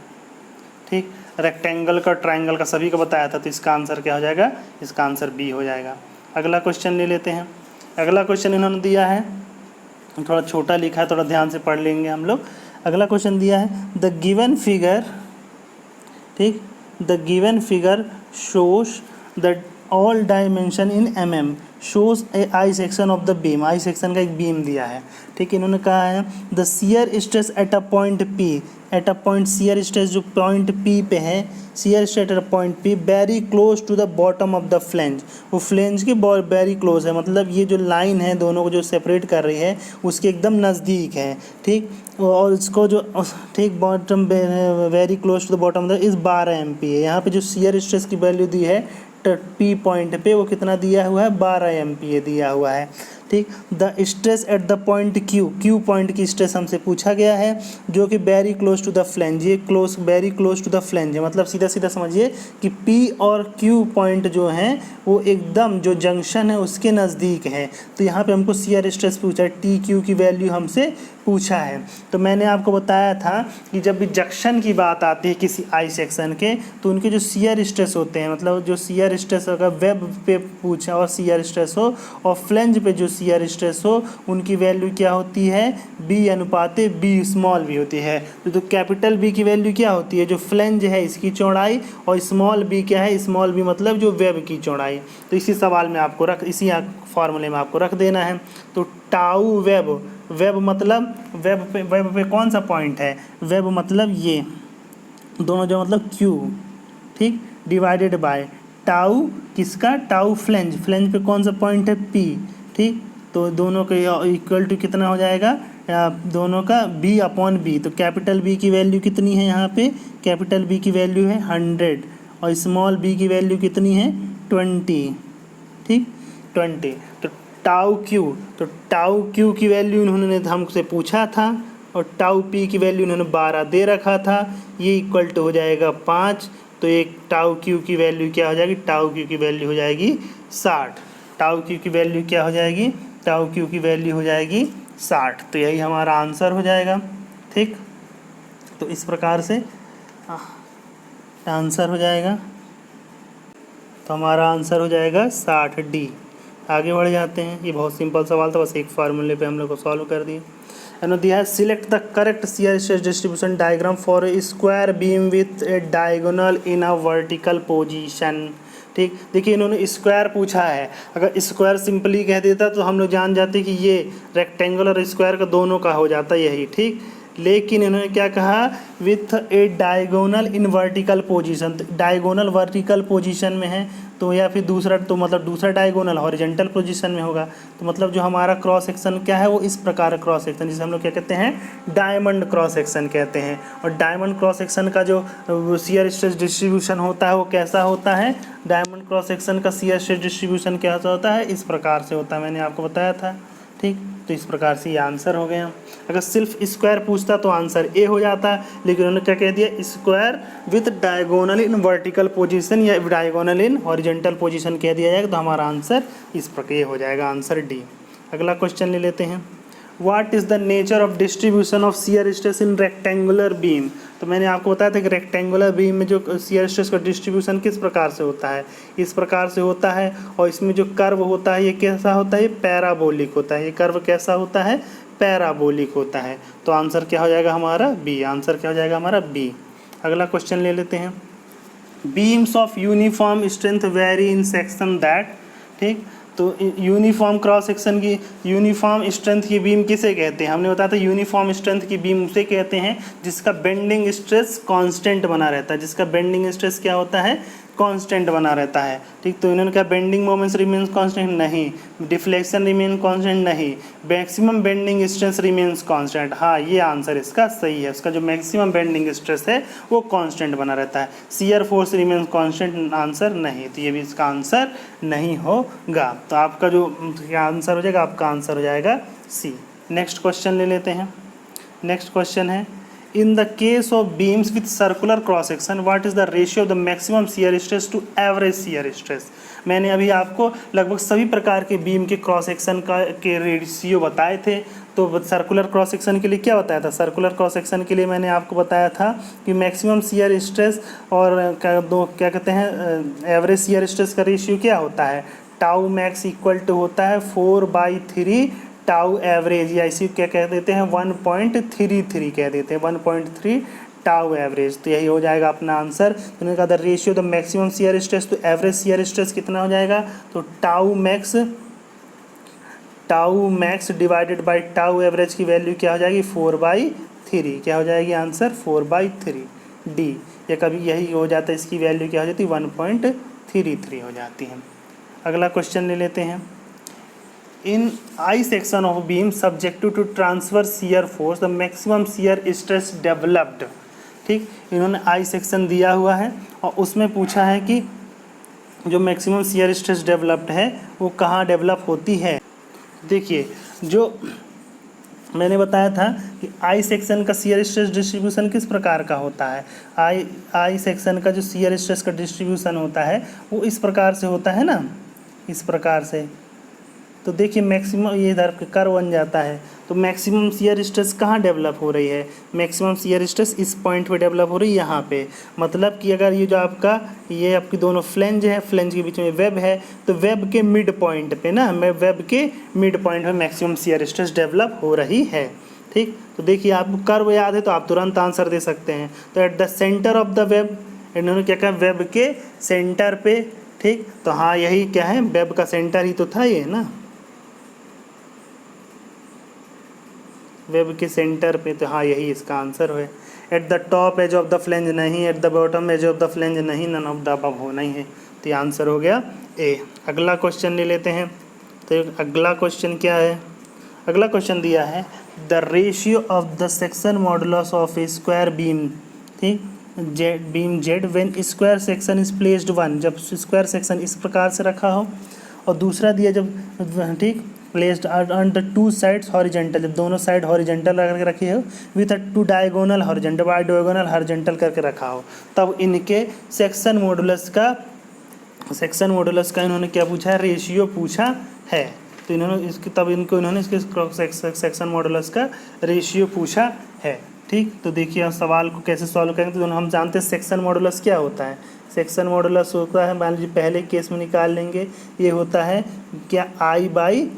ठीक, रेक्टेंगल का, ट्रायंगल का, सभी का बताया था। तो इसका आंसर क्या हो जाएगा? इसका आंसर बी हो जाएगा। अगला क्वेश्चन ले लेते हैं। अगला क्वेश्चन इन्होंने दिया है, थोड़ा छोटा लिखा है, थोड़ा ध्यान से पढ़ लेंगे हम लोग। अगला क्वेश्चन दिया है द गिवन फिगर, ठीक, the given figure shows the all dimension in mm shows a I section of the beam. I section का एक बीम दिया है। ठीक, इन्होंने कहा है the shear stress at a point P, at a point shear stress जो point P पे है, shear stress at a point P very close to the bottom of the flange. वो फ्लेंज के वेरी क्लोज है, मतलब ये जो line है दोनों को जो सेपरेट कर रही है उसके एकदम नज़दीक है। ठीक, और इसको जो ठीक bottom very close to the bottom इस 12 MPa है। यहाँ पे जो शियर स्ट्रेस की वैल्यू दी है पी पॉइंट पे वो कितना दिया हुआ है? 12 MPa दिया हुआ है। ठीक, the stress at the point Q point की स्ट्रेस हमसे पूछा गया है जो कि very close to the flange, ये very close to the flange है। मतलब सीधा समझिए कि पी और क्यू पॉइंट जो हैं वो एकदम जो जंक्शन है उसके नज़दीक है। तो यहाँ पे हमको शियर स्ट्रेस पूछा है, टी क्यू की वैल्यू हमसे पूछा है। तो मैंने आपको बताया था कि जब भी जंक्शन की बात आती है किसी आई सेक्शन के तो उनके जो शियर स्ट्रेस होते हैं, मतलब जो शियर स्ट्रेस अगर वेब पे पूछा और शियर स्ट्रेस हो, और फ्लेंज पे जो शियर स्ट्रेस हो उनकी वैल्यू क्या होती है, बी अनुपात बी स्मॉल बी होती है। तो कैपिटल बी की वैल्यू क्या होती है, जो फ्लेंज है इसकी चौड़ाई, और स्मॉल बी क्या है, स्मॉल बी मतलब जो वेब की चौड़ाई। तो इसी सवाल में आपको इसी फॉर्मूले में आपको रख देना है। तो टाउ वेब, वेब मतलब वेब पे कौन सा पॉइंट है, वेब मतलब ये दोनों जो मतलब क्यू, ठीक, डिवाइडेड बाय टाउ किसका, टाउ फ्लेंज, फ्लेंज पे कौन सा पॉइंट है, पी, ठीक। तो दोनों के इक्वल टू कितना हो जाएगा, दोनों का बी अपॉन बी। तो कैपिटल बी की वैल्यू कितनी है यहाँ पे, कैपिटल बी की वैल्यू है 100 और स्मॉल बी की वैल्यू कितनी है 20, ठीक, 20। तो टाउ क्यू, तो टाउ क्यू की वैल्यू इन्होंने हमसे पूछा था और टाउ पी की वैल्यू इन्होंने 12 दे रखा था, ये इक्वल टू हो जाएगा 5। तो एक टाउ क्यू की वैल्यू क्या हो जाएगी, टाउ क्यू की वैल्यू हो जाएगी 60, टाउ क्यू की वैल्यू क्या हो जाएगी, टाउ क्यू की वैल्यू हो जाएगी 60। तो यही हमारा आंसर हो जाएगा, ठीक। तो इस प्रकार से आंसर हो जाएगा, तो हमारा आंसर हो जाएगा 60 डी। आगे बढ़ जाते हैं, ये बहुत सिंपल सवाल था, बस एक फार्मूले पे हम लोग को सॉल्व कर दिए। एंड दिया है select the correct shear stress distribution diagram for a square beam width A diagonal in a vertical position, ठीक। देखिए इन्होंने स्क्वायर पूछा है, अगर स्क्वायर सिंपली कह देता तो हम लोग जान जाते कि ये रेक्टेंगल और स्क्वायर का दोनों का हो जाता यही, ठीक। लेकिन इन्होंने क्या कहा, with A diagonal in vertical position, तो डायगोनल वर्टिकल पोजीशन में है, तो या फिर दूसरा, तो मतलब दूसरा डायगोनल हॉरिजॉन्टल पोजीशन में होगा। तो मतलब जो हमारा क्रॉस सेक्शन क्या है वो इस प्रकार क्रॉस सेक्शन, जिसे हम लोग क्या कहते हैं, डायमंड क्रॉस सेक्शन कहते हैं। और डायमंड क्रॉस सेक्शन का जो शियर स्ट्रेस डिस्ट्रीब्यूशन होता है वो कैसा होता है, डायमंड क्रॉस सेक्शन का शियर स्ट्रेस डिस्ट्रीब्यूशन कैसा होता है, इस प्रकार से होता है, मैंने आपको बताया था, ठीक। तो इस प्रकार से ये आंसर हो गया। अगर सिर्फ स्क्वायर पूछता तो आंसर ए हो जाता, लेकिन उन्होंने क्या कह दिया, square with diagonal in vertical position या डायगोनल इन हॉरिजॉन्टल पोजीशन कह दिया जाएगा, तो हमारा आंसर इस प्रकार हो जाएगा, आंसर डी। अगला क्वेश्चन ले लेते हैं, what is the nature of distribution of shear stress in rectangular beam. तो मैंने आपको बताया था कि रेक्टेंगुलर बीम में जो शियर स्ट्रेस का डिस्ट्रीब्यूशन किस प्रकार से होता है, इस प्रकार से होता है। और इसमें जो कर्व होता है ये कैसा होता है, ये पैराबोलिक होता है, ये कर्व कैसा होता है, पैराबोलिक होता है। तो आंसर क्या हो जाएगा हमारा बी, आंसर क्या हो जाएगा हमारा बी। अगला क्वेश्चन ले लेते हैं, beams of uniform strength very in section that, ठीक। तो यूनिफॉर्म क्रॉस सेक्शन की यूनिफॉर्म स्ट्रेंथ की बीम किसे कहते हैं, हमने बताया था यूनिफॉर्म स्ट्रेंथ की बीम उसे कहते हैं जिसका बेंडिंग स्ट्रेस कांस्टेंट बना रहता है, जिसका बेंडिंग स्ट्रेस क्या होता है, कांस्टेंट बना रहता है, ठीक। तो इन्होंने कहा बेंडिंग मोमेंट्स रिमेन्स कांस्टेंट, नहीं। डिफ्लेक्शन रिमेन कांस्टेंट, नहीं। Maximum bending stress remains constant, हाँ ये आंसर इसका सही है, उसका जो मैक्सिमम बेंडिंग स्ट्रेस है वो कांस्टेंट बना रहता है। Shear force remains constant, answer नहीं, तो ये भी इसका आंसर नहीं होगा। तो आपका जो आंसर हो जाएगा, आपका आंसर हो जाएगा सी। नेक्स्ट क्वेश्चन ले लेते हैं, नेक्स्ट क्वेश्चन है, in the case of beams with circular cross section what is the ratio of the maximum shear stress to average shear stress। मैंने अभी आपको लगभग सभी प्रकार के बीम के क्रॉस सेक्शन का के रेशियो बताए थे। तो सर्कुलर क्रॉस सेक्शन के लिए क्या बताया था, सर्कुलर क्रॉस सेक्शन के लिए मैंने आपको बताया था कि मैक्सिमम शियर स्ट्रेस और क्या कहते हैं एवरेज शियर स्ट्रेस का रेशियो क्या होता है, टाउ मैक्स इक्वल टू होता है 4/3 टाउ एवरेज, या इसी क्या कह देते हैं 1.33 कह देते हैं, 1.3 टाउ एवरेज। तो यही हो जाएगा अपना आंसर। तो उन्होंने कहा the ratio the maximum shear stress to average shear stress कितना हो जाएगा, तो tau max divided by tau average की वैल्यू क्या हो जाएगी 4/3, क्या हो जाएगी आंसर 4/3 डी। या कभी यही हो जाता है, इसकी वैल्यू क्या हो जाती है 1.33 हो जाती है। अगला क्वेश्चन ले लेते हैं, in I section of beam subjected to transverse shear force the maximum shear stress developed, ठीक। इन्होंने I सेक्शन दिया हुआ है और उसमें पूछा है कि जो मैक्सिमम शियर स्ट्रेस डेवलप्ड है वो कहाँ डेवलप होती है। देखिए जो मैंने बताया था कि आई सेक्शन का शियर स्ट्रेस डिस्ट्रीब्यूशन किस प्रकार का होता है, आई सेक्शन का जो शियर स्ट्रेस का डिस्ट्रीब्यूशन होता है वो इस प्रकार से होता है ना, इस प्रकार से। तो देखिए मैक्सिमम ये इधर कर्व बन जाता है। तो मैक्सिमम शियर स्ट्रेस कहाँ डेवलप हो रही है? मैक्सिमम शियर स्ट्रेस इस पॉइंट पे डेवलप हो रही है, यहाँ पे। मतलब कि अगर ये जो आपका ये आपकी दोनों फ्लेंज है, फ्लेंज के बीच में वेब है, तो वेब के मिड पॉइंट पे ना, वेब के मिड पॉइंट पे मैक्सिमम शियर स्ट्रेस डेवलप हो रही है। ठीक, तो देखिए आपको कर्व याद है तो आप तुरंत आंसर दे सकते हैं। तो at the centre of the web, इन्होंने क्या कहा, वेब के सेंटर पे। ठीक, तो हाँ यही क्या है, वेब का सेंटर ही तो था ये ना, वेब के सेंटर पे, तो हाँ यही इसका आंसर है। At the top edge of the flange नहीं, at the bottom edge of the flange नहीं, नन ऑफ द अबव होना ही है। तो ये आंसर हो गया ए। अगला क्वेश्चन ले लेते हैं। तो अगला क्वेश्चन क्या है? अगला क्वेश्चन दिया है the ratio of the section modulus of a square beam. ठीक, Z beam Z when square section is placed one, जब स्क्वायर सेक्शन इस प्रकार से रखा हो, और दूसरा दिया जब, ठीक, placed on the two sides horizontal, जब दोनों साइड हॉरिजेंटल करके रखी हो, with to diagonal horizontal, bye diagonal horizontal करके रखा हो, तब इनके सेक्शन मॉडुलस का इन्होंने क्या पूछा है? रेशियो पूछा है। तो इन्होंने इसके तब इन्होंने इसके सेक्शन मॉडुलस का रेशियो पूछा है। ठीक, तो देखिए आप सवाल को कैसे सॉल्व करेंगे। तो हम जानते हैं सेक्शन मॉडुलस क्या होता है। सेक्शन मॉडुलस होता है, मान लीजिए पहले केस में निकाल लेंगे, ये होता है क्या, I/Y,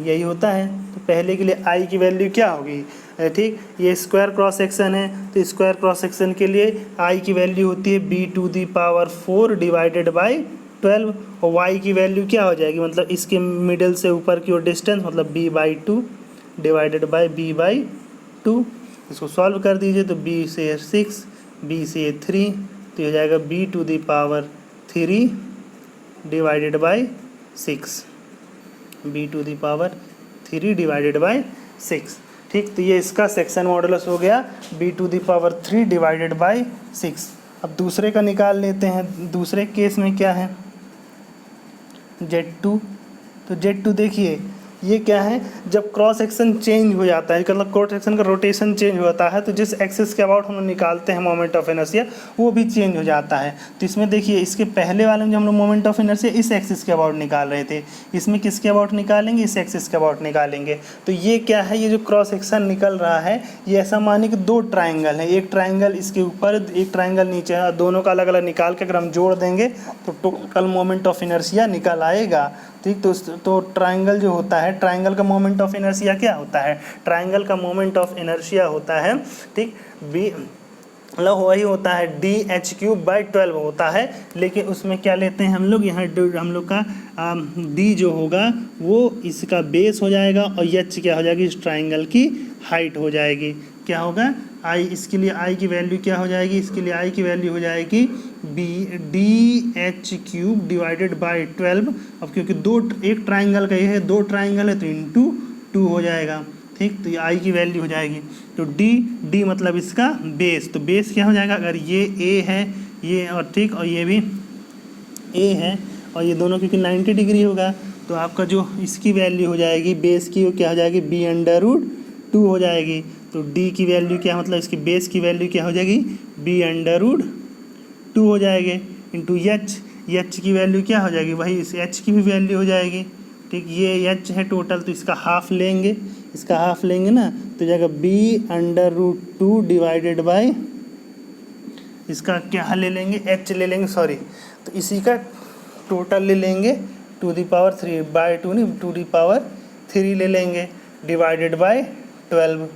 यही होता है। तो पहले के लिए I की वैल्यू क्या होगी? ठीक, ये स्क्वायर क्रॉस सेक्शन है, तो स्क्वायर क्रॉस सेक्शन के लिए I की वैल्यू होती है B⁴ डिवाइडेड बाई 12, और y की वैल्यू क्या हो जाएगी, मतलब इसके मिडल से ऊपर की ओर डिस्टेंस, मतलब b/2 डिवाइडेड बाई b/2। इसको सॉल्व कर दीजिए तो b से 6, b से 3, तो हो जाएगा b⁴ divided by 6, b⁴ divided by 6। ठीक, तो ये इसका सेक्शन मॉडुलस हो गया b⁴ डिवाइडेड बाई 6। अब दूसरे का निकाल लेते हैं। दूसरे केस में क्या है, Z2। तो Z2 देखिए ये क्या है, जब क्रॉस सेक्शन चेंज हो जाता है, मतलब क्रॉस सेक्शन का रोटेशन चेंज होता है, तो जिस एक्सिस के अबाउट हम लोग निकालते हैं मोमेंट ऑफ इनर्शिया, वो भी चेंज हो जाता है। तो इसमें देखिए इसके पहले वाले में जो हम लोग मोमेंट ऑफ इनर्शिया इस एक्सिस के अबाउट निकाल रहे थे, इसमें किसके अबाउट निकालेंगे, इस एक्सिस के अबाउट निकालेंगे। तो ये क्या है, ये जो क्रॉस सेक्शन निकल रहा है, ये ऐसा मानिए कि दो ट्राइंगल है, एक ट्राइंगल इसके ऊपर, एक ट्राइंगल नीचे है, दोनों का अलग अलग निकाल के अगर हम जोड़ देंगे तो टोटल मोमेंट ऑफ इनर्शिया निकल आएगा। ठीक, तो ट्राइंगल जो होता है, ट्राइंगल का मोमेंट ऑफ इनर्शिया क्या होता है? ट्राइंगल का मोमेंट ऑफ इनर्शिया होता है, ठीक, मतलब वही होता है dh³/12 होता है। लेकिन उसमें क्या लेते हैं हम लोग, यहाँ हम लोग का d जो होगा वो इसका बेस हो जाएगा, और h क्या हो जाएगी, इस ट्राइंगल की हाइट हो जाएगी। क्या होगा, i, इसके लिए i की वैल्यू क्या हो जाएगी, इसके लिए i की वैल्यू हो जाएगी dh³ डिवाइडेड बाई 12। अब क्योंकि एक ट्राइंगल का ये है, दो ट्राइंगल है, तो इंटू 2 हो जाएगा। ठीक, तो ये i की वैल्यू हो जाएगी। तो d मतलब इसका बेस, तो बेस क्या हो जाएगा, अगर ये a है, ये और ठीक, और ये भी a है, और ये दोनों क्योंकि 90 डिग्री होगा, तो आपका जो इसकी वैल्यू हो जाएगी बेस की, वो क्या हो जाएगी, b√2 हो जाएगी। तो d की वैल्यू क्या, मतलब इसकी बेस की वैल्यू क्या हो जाएगी, b√2 हो जाएगी, इंटू h की वैल्यू क्या हो जाएगी, वही इस h की भी वैल्यू हो जाएगी। ठीक, ये h है टोटल, तो इसका हाफ लेंगे, इसका हाफ लेंगे ना, तो जाएगा b√2 डिवाइडेड बाई, इसका क्या ले लेंगे, h ले लेंगे, सॉरी, तो इसी का टोटल ले लेंगे 2⁵ नहीं 2⁵ ले लेंगे, डिवाइडेड बाई 12।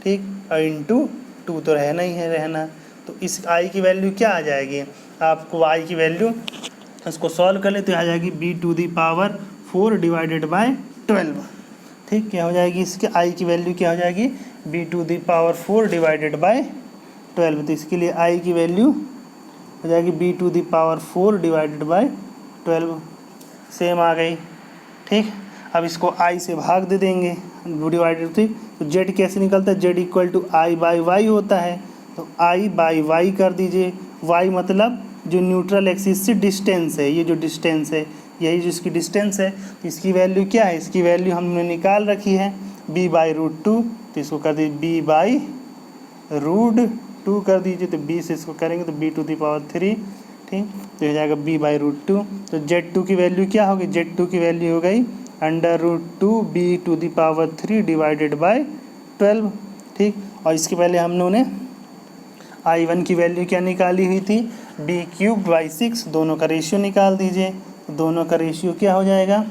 ठीक, और इंटू 2 तो रहना ही है रहना। तो इस i की वैल्यू क्या आ जाएगी, आपको y की वैल्यू, इसको सॉल्व कर ले तो आ जाएगी b⁴ डिवाइडेड बाई 12। ठीक, क्या हो जाएगी, इसके i की वैल्यू क्या हो जाएगी, b⁴ डिवाइडेड बाई 12। तो इसके लिए i की वैल्यू हो जाएगी b⁴ डिवाइडेड बाई 12, सेम आ गई। ठीक, अब इसको i से भाग दे देंगे, डिवाइडेड। ठीक, तो z कैसे निकलता है, z = i/y होता है, तो i/y कर दीजिए। y मतलब जो न्यूट्रल एक्सिस से डिस्टेंस है, ये जो डिस्टेंस है, यही जो इसकी डिस्टेंस है, तो इसकी वैल्यू क्या है, इसकी वैल्यू हमने निकाल रखी है b/√2। तो इसको कर दीजिए b/√2 कर दीजिए, तो b से इसको करेंगे तो b⁴। ठीक, तो हो जाएगा b/√2। तो Z2 की वैल्यू क्या होगी, Z2 की वैल्यू हो गई √2b⁻³ डिवाइडेड बाय 12। ठीक, और इसके पहले हम लोगों ने I1 की वैल्यू क्या निकाली हुई थी, b³/6। दोनों का रेशियो निकाल दीजिए, दोनों का रेशियो क्या हो जाएगा,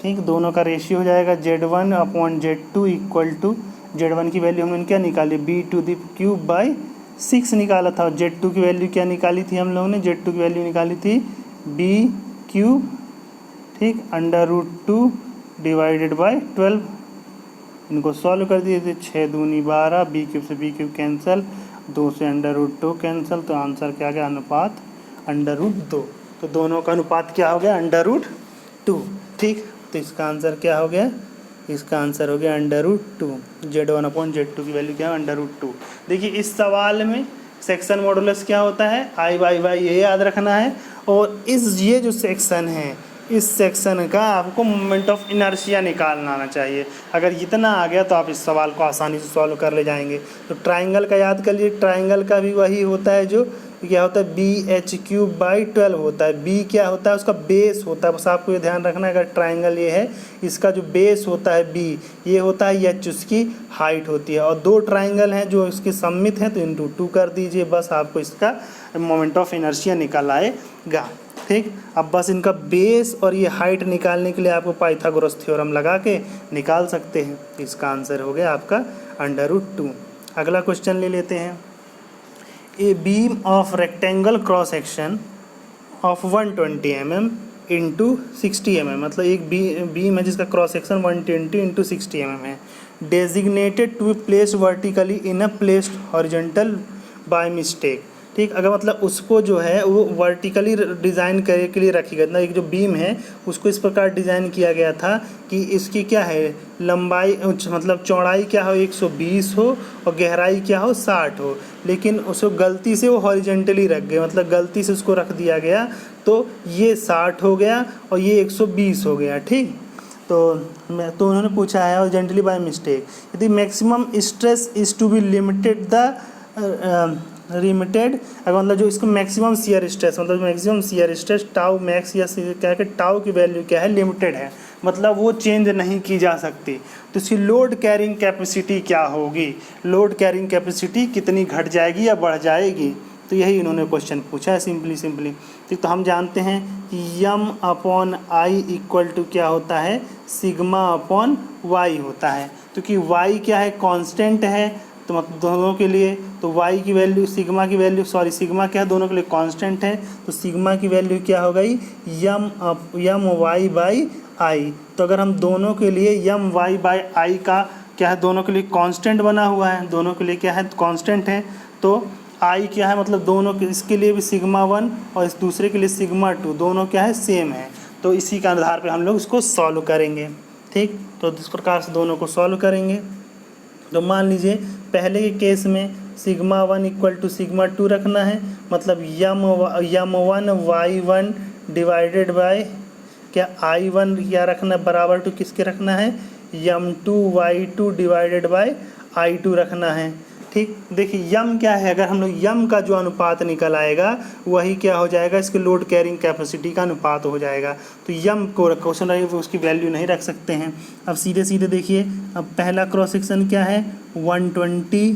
ठीक, दोनों का रेशियो हो जाएगा Z1/Z2 इक्वल टू, Z1 की वैल्यू हमने क्या निकाली, b⁻³ निकाला था, और Z2 की वैल्यू क्या निकाली थी हम लोगों ने, Z2 की वैल्यू निकाली थी b³, ठीक, √2 डिवाइडेड बाय 12। इनको सॉल्व कर दिए थे, 6 दूनी 12, b³ से b³ कैंसिल, 2 से √2 कैंसिल, तो आंसर क्या गया, अनुपात √2। तो दोनों का अनुपात क्या हो गया, √2। ठीक, तो इसका आंसर क्या हो गया, इसका आंसर हो गया √2। Z1/Z2 की वैल्यू क्या है, √2। देखिए इस सवाल में सेक्शन मॉडुलस क्या होता है, I/Y ये याद रखना है। और ये जो सेक्शन है, इस सेक्शन का आपको मोमेंट ऑफ इनर्शिया निकालना आना चाहिए। अगर इतना आ गया तो आप इस सवाल को आसानी से सॉल्व कर ले जाएंगे। तो ट्राइंगल का याद कर लीजिए, ट्राइंगल का भी वही होता है, जो क्या होता है, bh³/12 होता है। b क्या होता है, उसका बेस होता है। बस आपको ये ध्यान रखना है, अगर ट्राइंगल ये है, इसका जो बेस होता है b, ये होता है h, उसकी हाइट होती है। और दो ट्राइंगल हैं जो इसके सममित हैं, तो × 2 कर दीजिए, बस आपको इसका मोमेंट ऑफ इनर्शिया निकल आएगा। ठीक, अब बस इनका बेस और ये हाइट निकालने के लिए आपको पाइथागोरस थ्योरम लगा के निकाल सकते हैं। इसका आंसर हो गया आपका √2। अगला क्वेश्चन ले लेते हैं। A beam of rectangle cross section of 120 mm into 60 mm, मतलब एक बीम है जिसका क्रॉस सेक्शन 120 इंटू 60 mm है, designated to be placed vertically in a placed horizontal by mistake. ठीक, अगर मतलब उसको जो है वो वर्टिकली डिज़ाइन करने के लिए रखी गई, मतलब एक जो बीम है उसको इस प्रकार डिज़ाइन किया गया था कि इसकी क्या है, लंबाई मतलब चौड़ाई क्या हो 120 हो और गहराई क्या हो 60 हो, लेकिन उसको गलती से वो हॉरिजॉन्टली रख गए, मतलब गलती से उसको रख दिया गया, तो ये 60 हो गया और ये 120 हो गया। ठीक, तो उन्होंने पूछा है हॉरिजॉन्टली बाय मिस्टेक, यदि maximum stress is to be limited अगर मतलब जो इसको मैक्सिमम शियर स्ट्रेस, मतलब maximum shear stress tau max या क्या है, टाउ की वैल्यू क्या है, लिमिटेड है, मतलब वो चेंज नहीं की जा सकती, तो इसकी लोड कैरिंग कैपेसिटी क्या होगी, लोड कैरिंग कैपेसिटी कितनी घट जाएगी या बढ़ जाएगी। तो यही इन्होंने क्वेश्चन पूछा है सिंपली। ठीक, तो हम जानते हैं कि m/I इक्वल टू क्या होता है, σ/y होता है, क्योंकि y क्या है, कांस्टेंट है, तो मतलब दोनों के लिए, तो y की वैल्यू सिग्मा क्या है, दोनों के लिए कांस्टेंट है, तो सिग्मा की वैल्यू क्या हो गई, my/I। तो अगर हम दोनों के लिए my/I का क्या है, दोनों के लिए कांस्टेंट बना हुआ है, दोनों के लिए क्या है, कांस्टेंट है, तो I क्या है, मतलब दोनों के, इसके लिए भी σ1 और इस दूसरे के लिए σ2, दोनों क्या है, सेम है। तो इसी के आधार पे हम लोग इसको सॉल्व करेंगे। ठीक, तो इस प्रकार से दोनों को सॉल्व करेंगे। तो मान लीजिए पहले के केस में σ1 इक्वल टू σ2 रखना है, मतलब m1y1 डिवाइडेड बाय क्या I1 क्या रखना है, बराबर टू किसके रखना है, m2y2 डिवाइडेड बाय I2 रखना है। ठीक, देखिए यम क्या है, अगर हम लोग यम का जो अनुपात निकल आएगा वही क्या हो जाएगा, इसके लोड कैरिंग कैपेसिटी का अनुपात हो जाएगा। तो यम को क्वेश्चन रहे उसकी वैल्यू नहीं रख सकते हैं। अब सीधे देखिए, अब पहला क्रॉस सेक्शन क्या है, 120,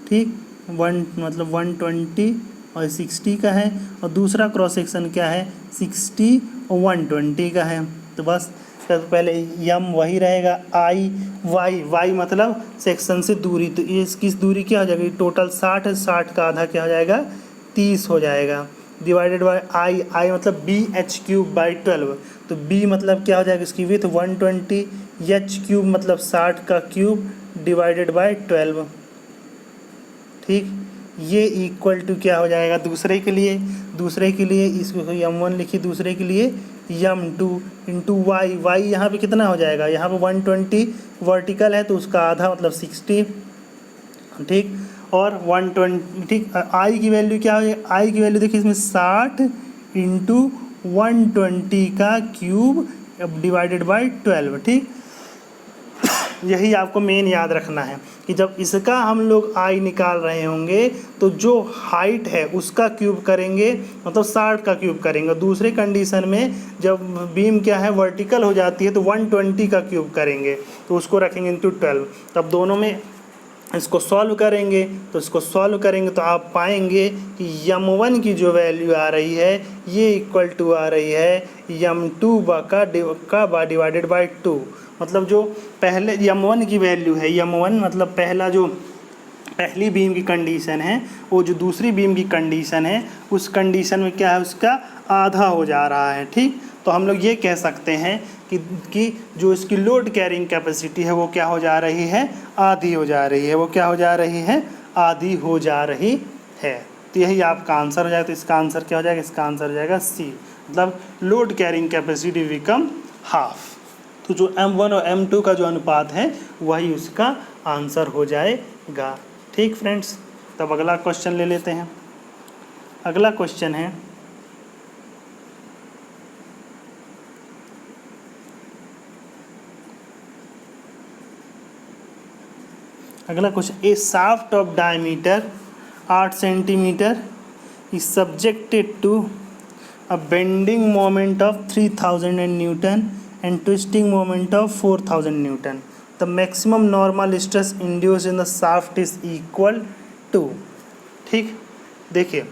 ठीक, मतलब 120 और 60 का है, और दूसरा क्रॉस सेक्शन क्या है, 60 और 120 का है। तो बस पहले यम वही रहेगा, y मतलब सेक्शन से दूरी, तो ये इसकी दूरी क्या हो जाएगी, टोटल 60 है, 60 का आधा क्या हो जाएगा, 30 हो जाएगा, डिवाइडेड बाय I मतलब bh³/12, तो b मतलब क्या हो जाएगा, इसकी विथ 120, h³ मतलब 60 का क्यूब डिवाइडेड बाय 12। ठीक, ये इक्वल टू क्या हो जाएगा, दूसरे के लिए इसको m1 लिखिए, दूसरे के लिए m2 इंटू y यहाँ पे कितना हो जाएगा, यहाँ पे 120 वर्टिकल है तो उसका आधा मतलब 60। ठीक, और 120, ठीक, I की वैल्यू क्या है, I की वैल्यू देखिए इसमें 60 इंटू 120 का क्यूब डिवाइडेड बाय 12। ठीक, यही आपको मेन याद रखना है कि जब इसका हम लोग आई निकाल रहे होंगे तो जो हाइट है उसका क्यूब करेंगे, मतलब 60 का क्यूब करेंगे। दूसरे कंडीशन में जब बीम क्या है वर्टिकल हो जाती है तो 120 का क्यूब करेंगे, तो उसको रखेंगे इंटू 12। तब दोनों में इसको सॉल्व करेंगे, तो इसको सॉल्व करेंगे तो आप पाएंगे कि यम1 की जो वैल्यू आ रही है ये इक्वल टू आ रही है यम2 का डिवाइडेड बाई 2। मतलब जो पहले यम1 की वैल्यू है, यम1 मतलब पहला जो पहली बीम की कंडीशन है वो जो दूसरी बीम की कंडीशन है उस कंडीशन में क्या है उसका आधा हो जा रहा है। ठीक, तो हम लोग ये कह सकते हैं कि जो इसकी लोड कैरिंग कैपेसिटी है वो क्या हो जा रही है, आधी हो जा रही है। वो क्या हो जा रही है, आधी हो जा रही है। तो यही आपका आंसर हो जाएगा। तो इसका आंसर क्या हो जाएगा, इसका आंसर हो जाएगा सी, मतलब load carrying capacity become half. तो जो M1 और M2 का जो अनुपात है वही उसका आंसर हो जाएगा। ठीक फ्रेंड्स, तब अगला क्वेश्चन ले लेते हैं। अगला क्वेश्चन है a shaft of diameter 8 centimetre is subjected to a bending moment of 3000 Newton and twisting moment of 4000 Newton. The maximum normal stress induced in the shaft is equal to। ठीक, देखिए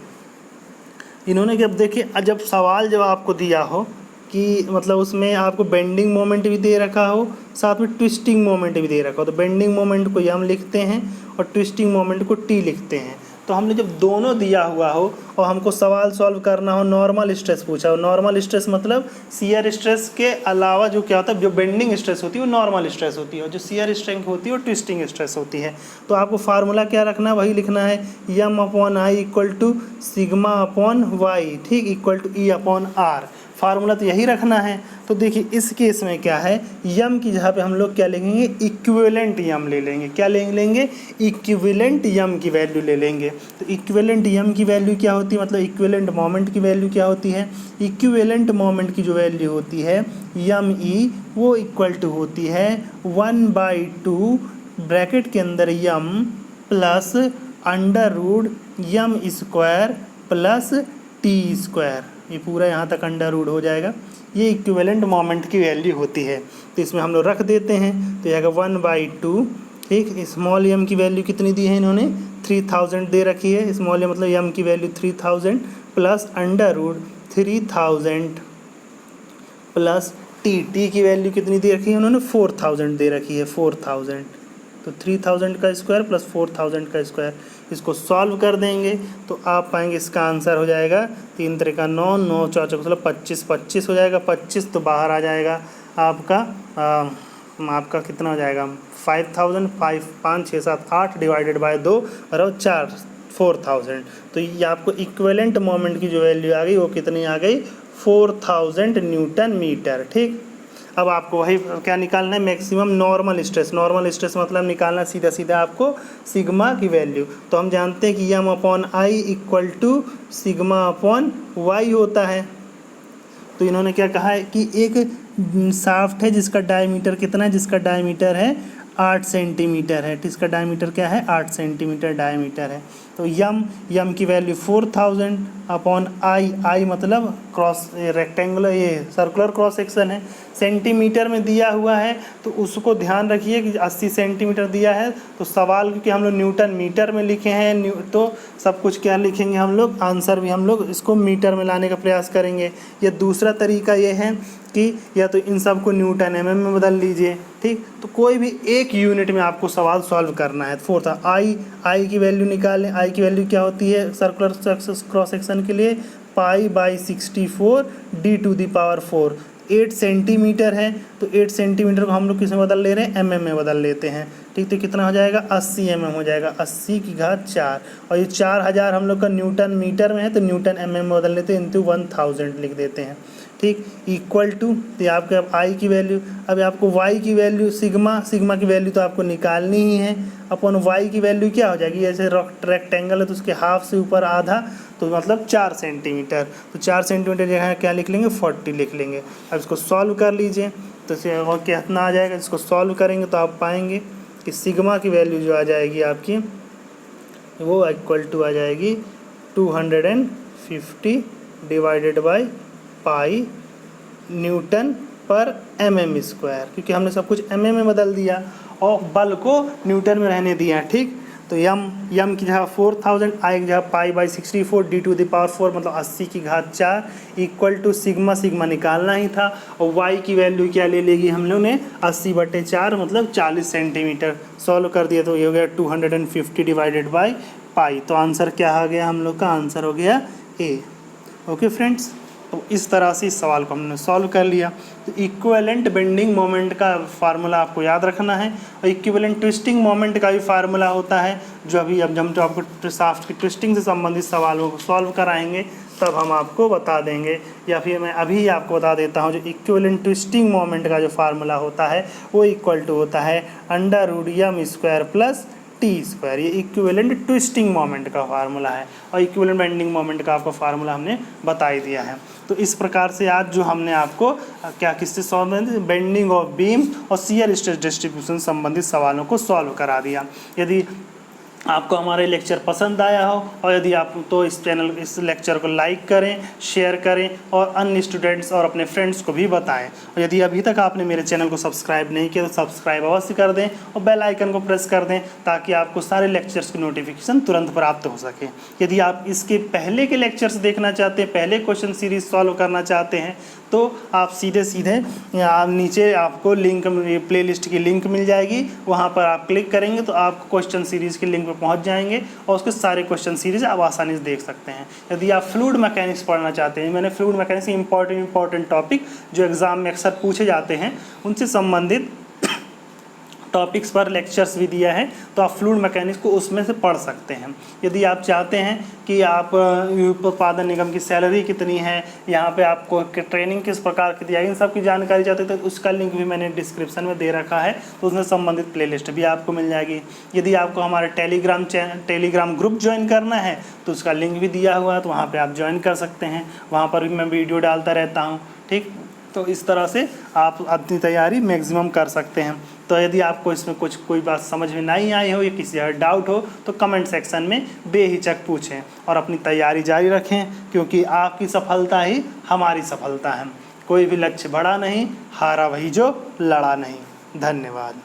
इन्होंने जब देखिए जब सवाल जब आपको दिया हो कि मतलब उसमें आपको बेंडिंग मोमेंट भी दे रखा हो साथ में ट्विस्टिंग मोमेंट भी दे रखा हो, तो बेंडिंग मोमेंट को यम लिखते हैं और ट्विस्टिंग मोमेंट को टी लिखते हैं। तो हमने जब दोनों दिया हुआ हो और हमको सवाल सॉल्व करना हो, नॉर्मल स्ट्रेस पूछा हो, नॉर्मल स्ट्रेस मतलब शियर स्ट्रेस के अलावा जो क्या होता है, जो बेंडिंग स्ट्रेस होती है वो नॉर्मल स्ट्रेस होती है और जो शियर स्ट्रेंथ होती है वो ट्विस्टिंग स्ट्रेस होती है। तो आपको फार्मूला क्या रखना है, वही लिखना है M upon I equal to sigma upon Y, ठीक, equal to E upon R. Formula तो यही रखना है। तो देखिए इस केस में क्या है, यम की जगह पे हम लोग क्या लेंगे, इक्विवेलेंट यम ले लेंगे। क्या ले लेंगे, इक्विवेलेंट यम की वैल्यू ले लेंगे। तो इक्विवेलेंट यम की वैल्यू क्या होती है, मतलब इक्विवेलेंट मोमेंट की वैल्यू क्या होती है, इक्विवेलेंट मोमेंट की जो वैल्यू होती है यम ई वो इक्वल टू होती है 1/2 ब्रैकेट के अंदर M plus under root M square plus T square, ये पूरा यहाँ तक अंडर रूट हो जाएगा। ये इक्विवेलेंट मोमेंट की वैल्यू होती है। तो इसमें हम लोग रख देते हैं, तो यह 1/2, ठीक। स्मॉल एम की वैल्यू कितनी दी है इन्होंने, 3000 दे रखी है। स्मॉल एम मतलब एम की value 3000 plus under root 3000 plus T की वैल्यू कितनी दे रखी है उन्होंने, 4000 दे रखी है, 4000। तो 3000 का स्क्वायर प्लस 4000 का स्क्वायर, इसको सॉल्व कर देंगे तो आप पाएंगे इसका आंसर हो जाएगा 3 3 का 9, 9 4 4 मतलब 25, 25 हो जाएगा। 25 तो बाहर आ जाएगा आपका कितना हो जाएगा 5000, 5 6 7 8 डिवाइडेड बाय 2 और 4 4000। तो ये आपको इक्विवेलेंट मोमेंट की जो वैल्यू आ गई वो कितनी आ गई, 4000 न्यूटन मीटर, ठीक। अब आपको वही क्या निकालना है, maximum normal stress. Normal stress मतलब निकालना सीधा सीधा आपको सिग्मा की वैल्यू। तो हम जानते हैं कि M upon I equal to sigma upon Y होता है। तो इन्होंने क्या कहा है कि एक शाफ्ट है जिसका डायमीटर कितना है, जिसका डायमीटर है 8 सेंटीमीटर है। इसका डायमीटर क्या है, 8 सेंटीमीटर डायमीटर है। तो यम की वैल्यू 4000 अपॉन आई मतलब क्रॉस रेक्टेंगुलर ये सर्कुलर क्रॉस सेक्शन है, सेंटीमीटर में दिया हुआ है। तो उसको ध्यान रखिए कि 80 सेंटीमीटर दिया है तो सवाल क्योंकि हम लोग न्यूटन मीटर में लिखे हैं तो सब कुछ क्या लिखेंगे हम लोग, आंसर भी हम लोग इसको मीटर में लाने का प्रयास करेंगे। या दूसरा तरीका ये है कि या तो इन सब को न्यूटन एमएम में बदल लीजिए, ठीक। तो कोई भी एक यूनिट में आपको सवाल सॉल्व करना है। फोर्थ आई की वैल्यू निकालें। आई की वैल्यू क्या होती है सर्कुलर क्रॉस सेक्शन के लिए, π/64 d⁴। 8 सेंटीमीटर है तो 8 सेंटीमीटर को हम लोग किस में बदल ले रहे हैं, एमएम में बदल लेते हैं, ठीक। तो कितना हो जाएगा 80 mm हो जाएगा, 80 की घात 4। और ये 4000 हम लोग का न्यूटन मीटर में है तो न्यूटन एमएम में बदल लेते हैं, इंटू 1000 लिख देते हैं, ठीक। इक्वल टू तो आपके अब आई की वैल्यू, अब आपको वाई की वैल्यू सिग्मा की वैल्यू तो आपको निकालनी ही है। अपन वाई की वैल्यू क्या हो जाएगी, जैसे रेक्टेंगल है तो उसके हाफ से ऊपर आधा तो मतलब 4 सेंटीमीटर। तो 4 सेंटीमीटर जगह क्या लिख लेंगे, 40 लिख लेंगे। अब इसको सॉल्व कर लीजिए तो इसे और कितना आ जाएगा, इसको सॉल्व करेंगे तो आप पाएंगे कि सिग्मा की वैल्यू जो आ जाएगी आपकी वो इक्वल टू आ जाएगी 250 डिवाइडेड बाई पाई न्यूटन पर mm स्क्वायर, क्योंकि हमने सब कुछ mm में बदल दिया और बल को न्यूटन में रहने दिया। ठीक, तो यम की जगह 4000, आई की जगह pi by 64 D to the power 4 मतलब 80 की घात 4 इक्वल टू सिग्मा निकालना ही था। और वाई की वैल्यू क्या ले लेगी हम लोग ने 80/4 मतलब 40 सेंटीमीटर। सॉल्व कर दिया तो ये हो गया 250 डिवाइडेड बाई पाई। तो आंसर क्या आ गया, हम लोग का आंसर हो गया ए। ओके फ्रेंड्स, तो इस तरह से इस सवाल को हमने सॉल्व कर लिया। तो इक्विवेलेंट बेंडिंग मोमेंट का फार्मूला आपको याद रखना है और इक्विवेलेंट ट्विस्टिंग मोमेंट का भी फार्मूला होता है, जो अभी अब हम जो आपको शाफ्ट की ट्विस्टिंग से संबंधित सवालों को सॉल्व कराएंगे तब हम आपको बता देंगे, या फिर मैं अभी आपको बता देता हूँ। जो इक्विवेलेंट ट्विस्टिंग मोमेंट का जो फार्मूला होता है वो इक्वल टू होता है √m² प्लस t²। ये इक्विवेलेंट ट्विस्टिंग मोमेंट का फार्मूला है और इक्विवेलेंट बेंडिंग मोमेंट का आपको फार्मूला हमने बता ही दिया है। तो इस प्रकार से आज जो हमने आपको क्या किससे सॉल्व, बेंडिंग ऑफ बीम और शियर स्ट्रेस डिस्ट्रीब्यूशन संबंधित सवालों को सॉल्व करा दिया। यदि आपको हमारे लेक्चर पसंद आया हो और यदि आप तो इस लेक्चर को लाइक करें, शेयर करें और अन्य स्टूडेंट्स और अपने फ्रेंड्स को भी बताएं। और यदि अभी तक आपने मेरे चैनल को सब्सक्राइब नहीं किया तो सब्सक्राइब अवश्य कर दें और बेल आइकन को प्रेस कर दें ताकि आपको सारे लेक्चर्स की नोटिफिकेशन तुरंत प्राप्त हो सके। यदि आप इसके पहले के लेक्चर्स देखना चाहते हैं, पहले क्वेश्चन सीरीज सॉल्व करना चाहते हैं, तो आप सीधे नीचे आपको लिंक, प्लेलिस्ट की लिंक मिल जाएगी, वहाँ पर आप क्लिक करेंगे तो आप क्वेश्चन सीरीज़ की लिंक पर पहुँच जाएंगे और उसके सारे क्वेश्चन सीरीज आप आसानी से देख सकते हैं। यदि आप फ्लूइड मैकेनिक्स पढ़ना चाहते हैं, मैंने फ्लूइड मैकेनिक्स इंपॉर्टेंट टॉपिक जो एग्जाम में अक्सर पूछे जाते हैं उनसे संबंधित टॉपिक्स पर लेक्चर्स भी दिया है, तो आप फ्लूइड मैकेनिक्स को उसमें से पढ़ सकते हैं। यदि आप चाहते हैं कि आप उत्पादन निगम की सैलरी कितनी है, यहाँ पे आपको ट्रेनिंग किस प्रकार की दी जाएगी, इन सब की जानकारी चाहते हैं तो उसका लिंक भी मैंने डिस्क्रिप्शन में दे रखा है, तो उसमें संबंधित प्लेलिस्ट भी आपको मिल जाएगी। यदि आपको हमारे टेलीग्राम ग्रुप ज्वाइन करना है तो उसका लिंक भी दिया हुआ है, तो वहाँ पर आप ज्वाइन कर सकते हैं, वहाँ पर भी मैं वीडियो डालता रहता हूँ। ठीक, तो इस तरह से आप अपनी तैयारी मैक्सिमम कर सकते हैं। तो यदि आपको इसमें कोई बात समझ में नहीं आई हो या किसी और डाउट हो तो कमेंट सेक्शन में बेहिचक पूछें और अपनी तैयारी जारी रखें, क्योंकि आपकी सफलता ही हमारी सफलता है। कोई भी लक्ष्य बड़ा नहीं, हारा वही जो लड़ा नहीं। धन्यवाद।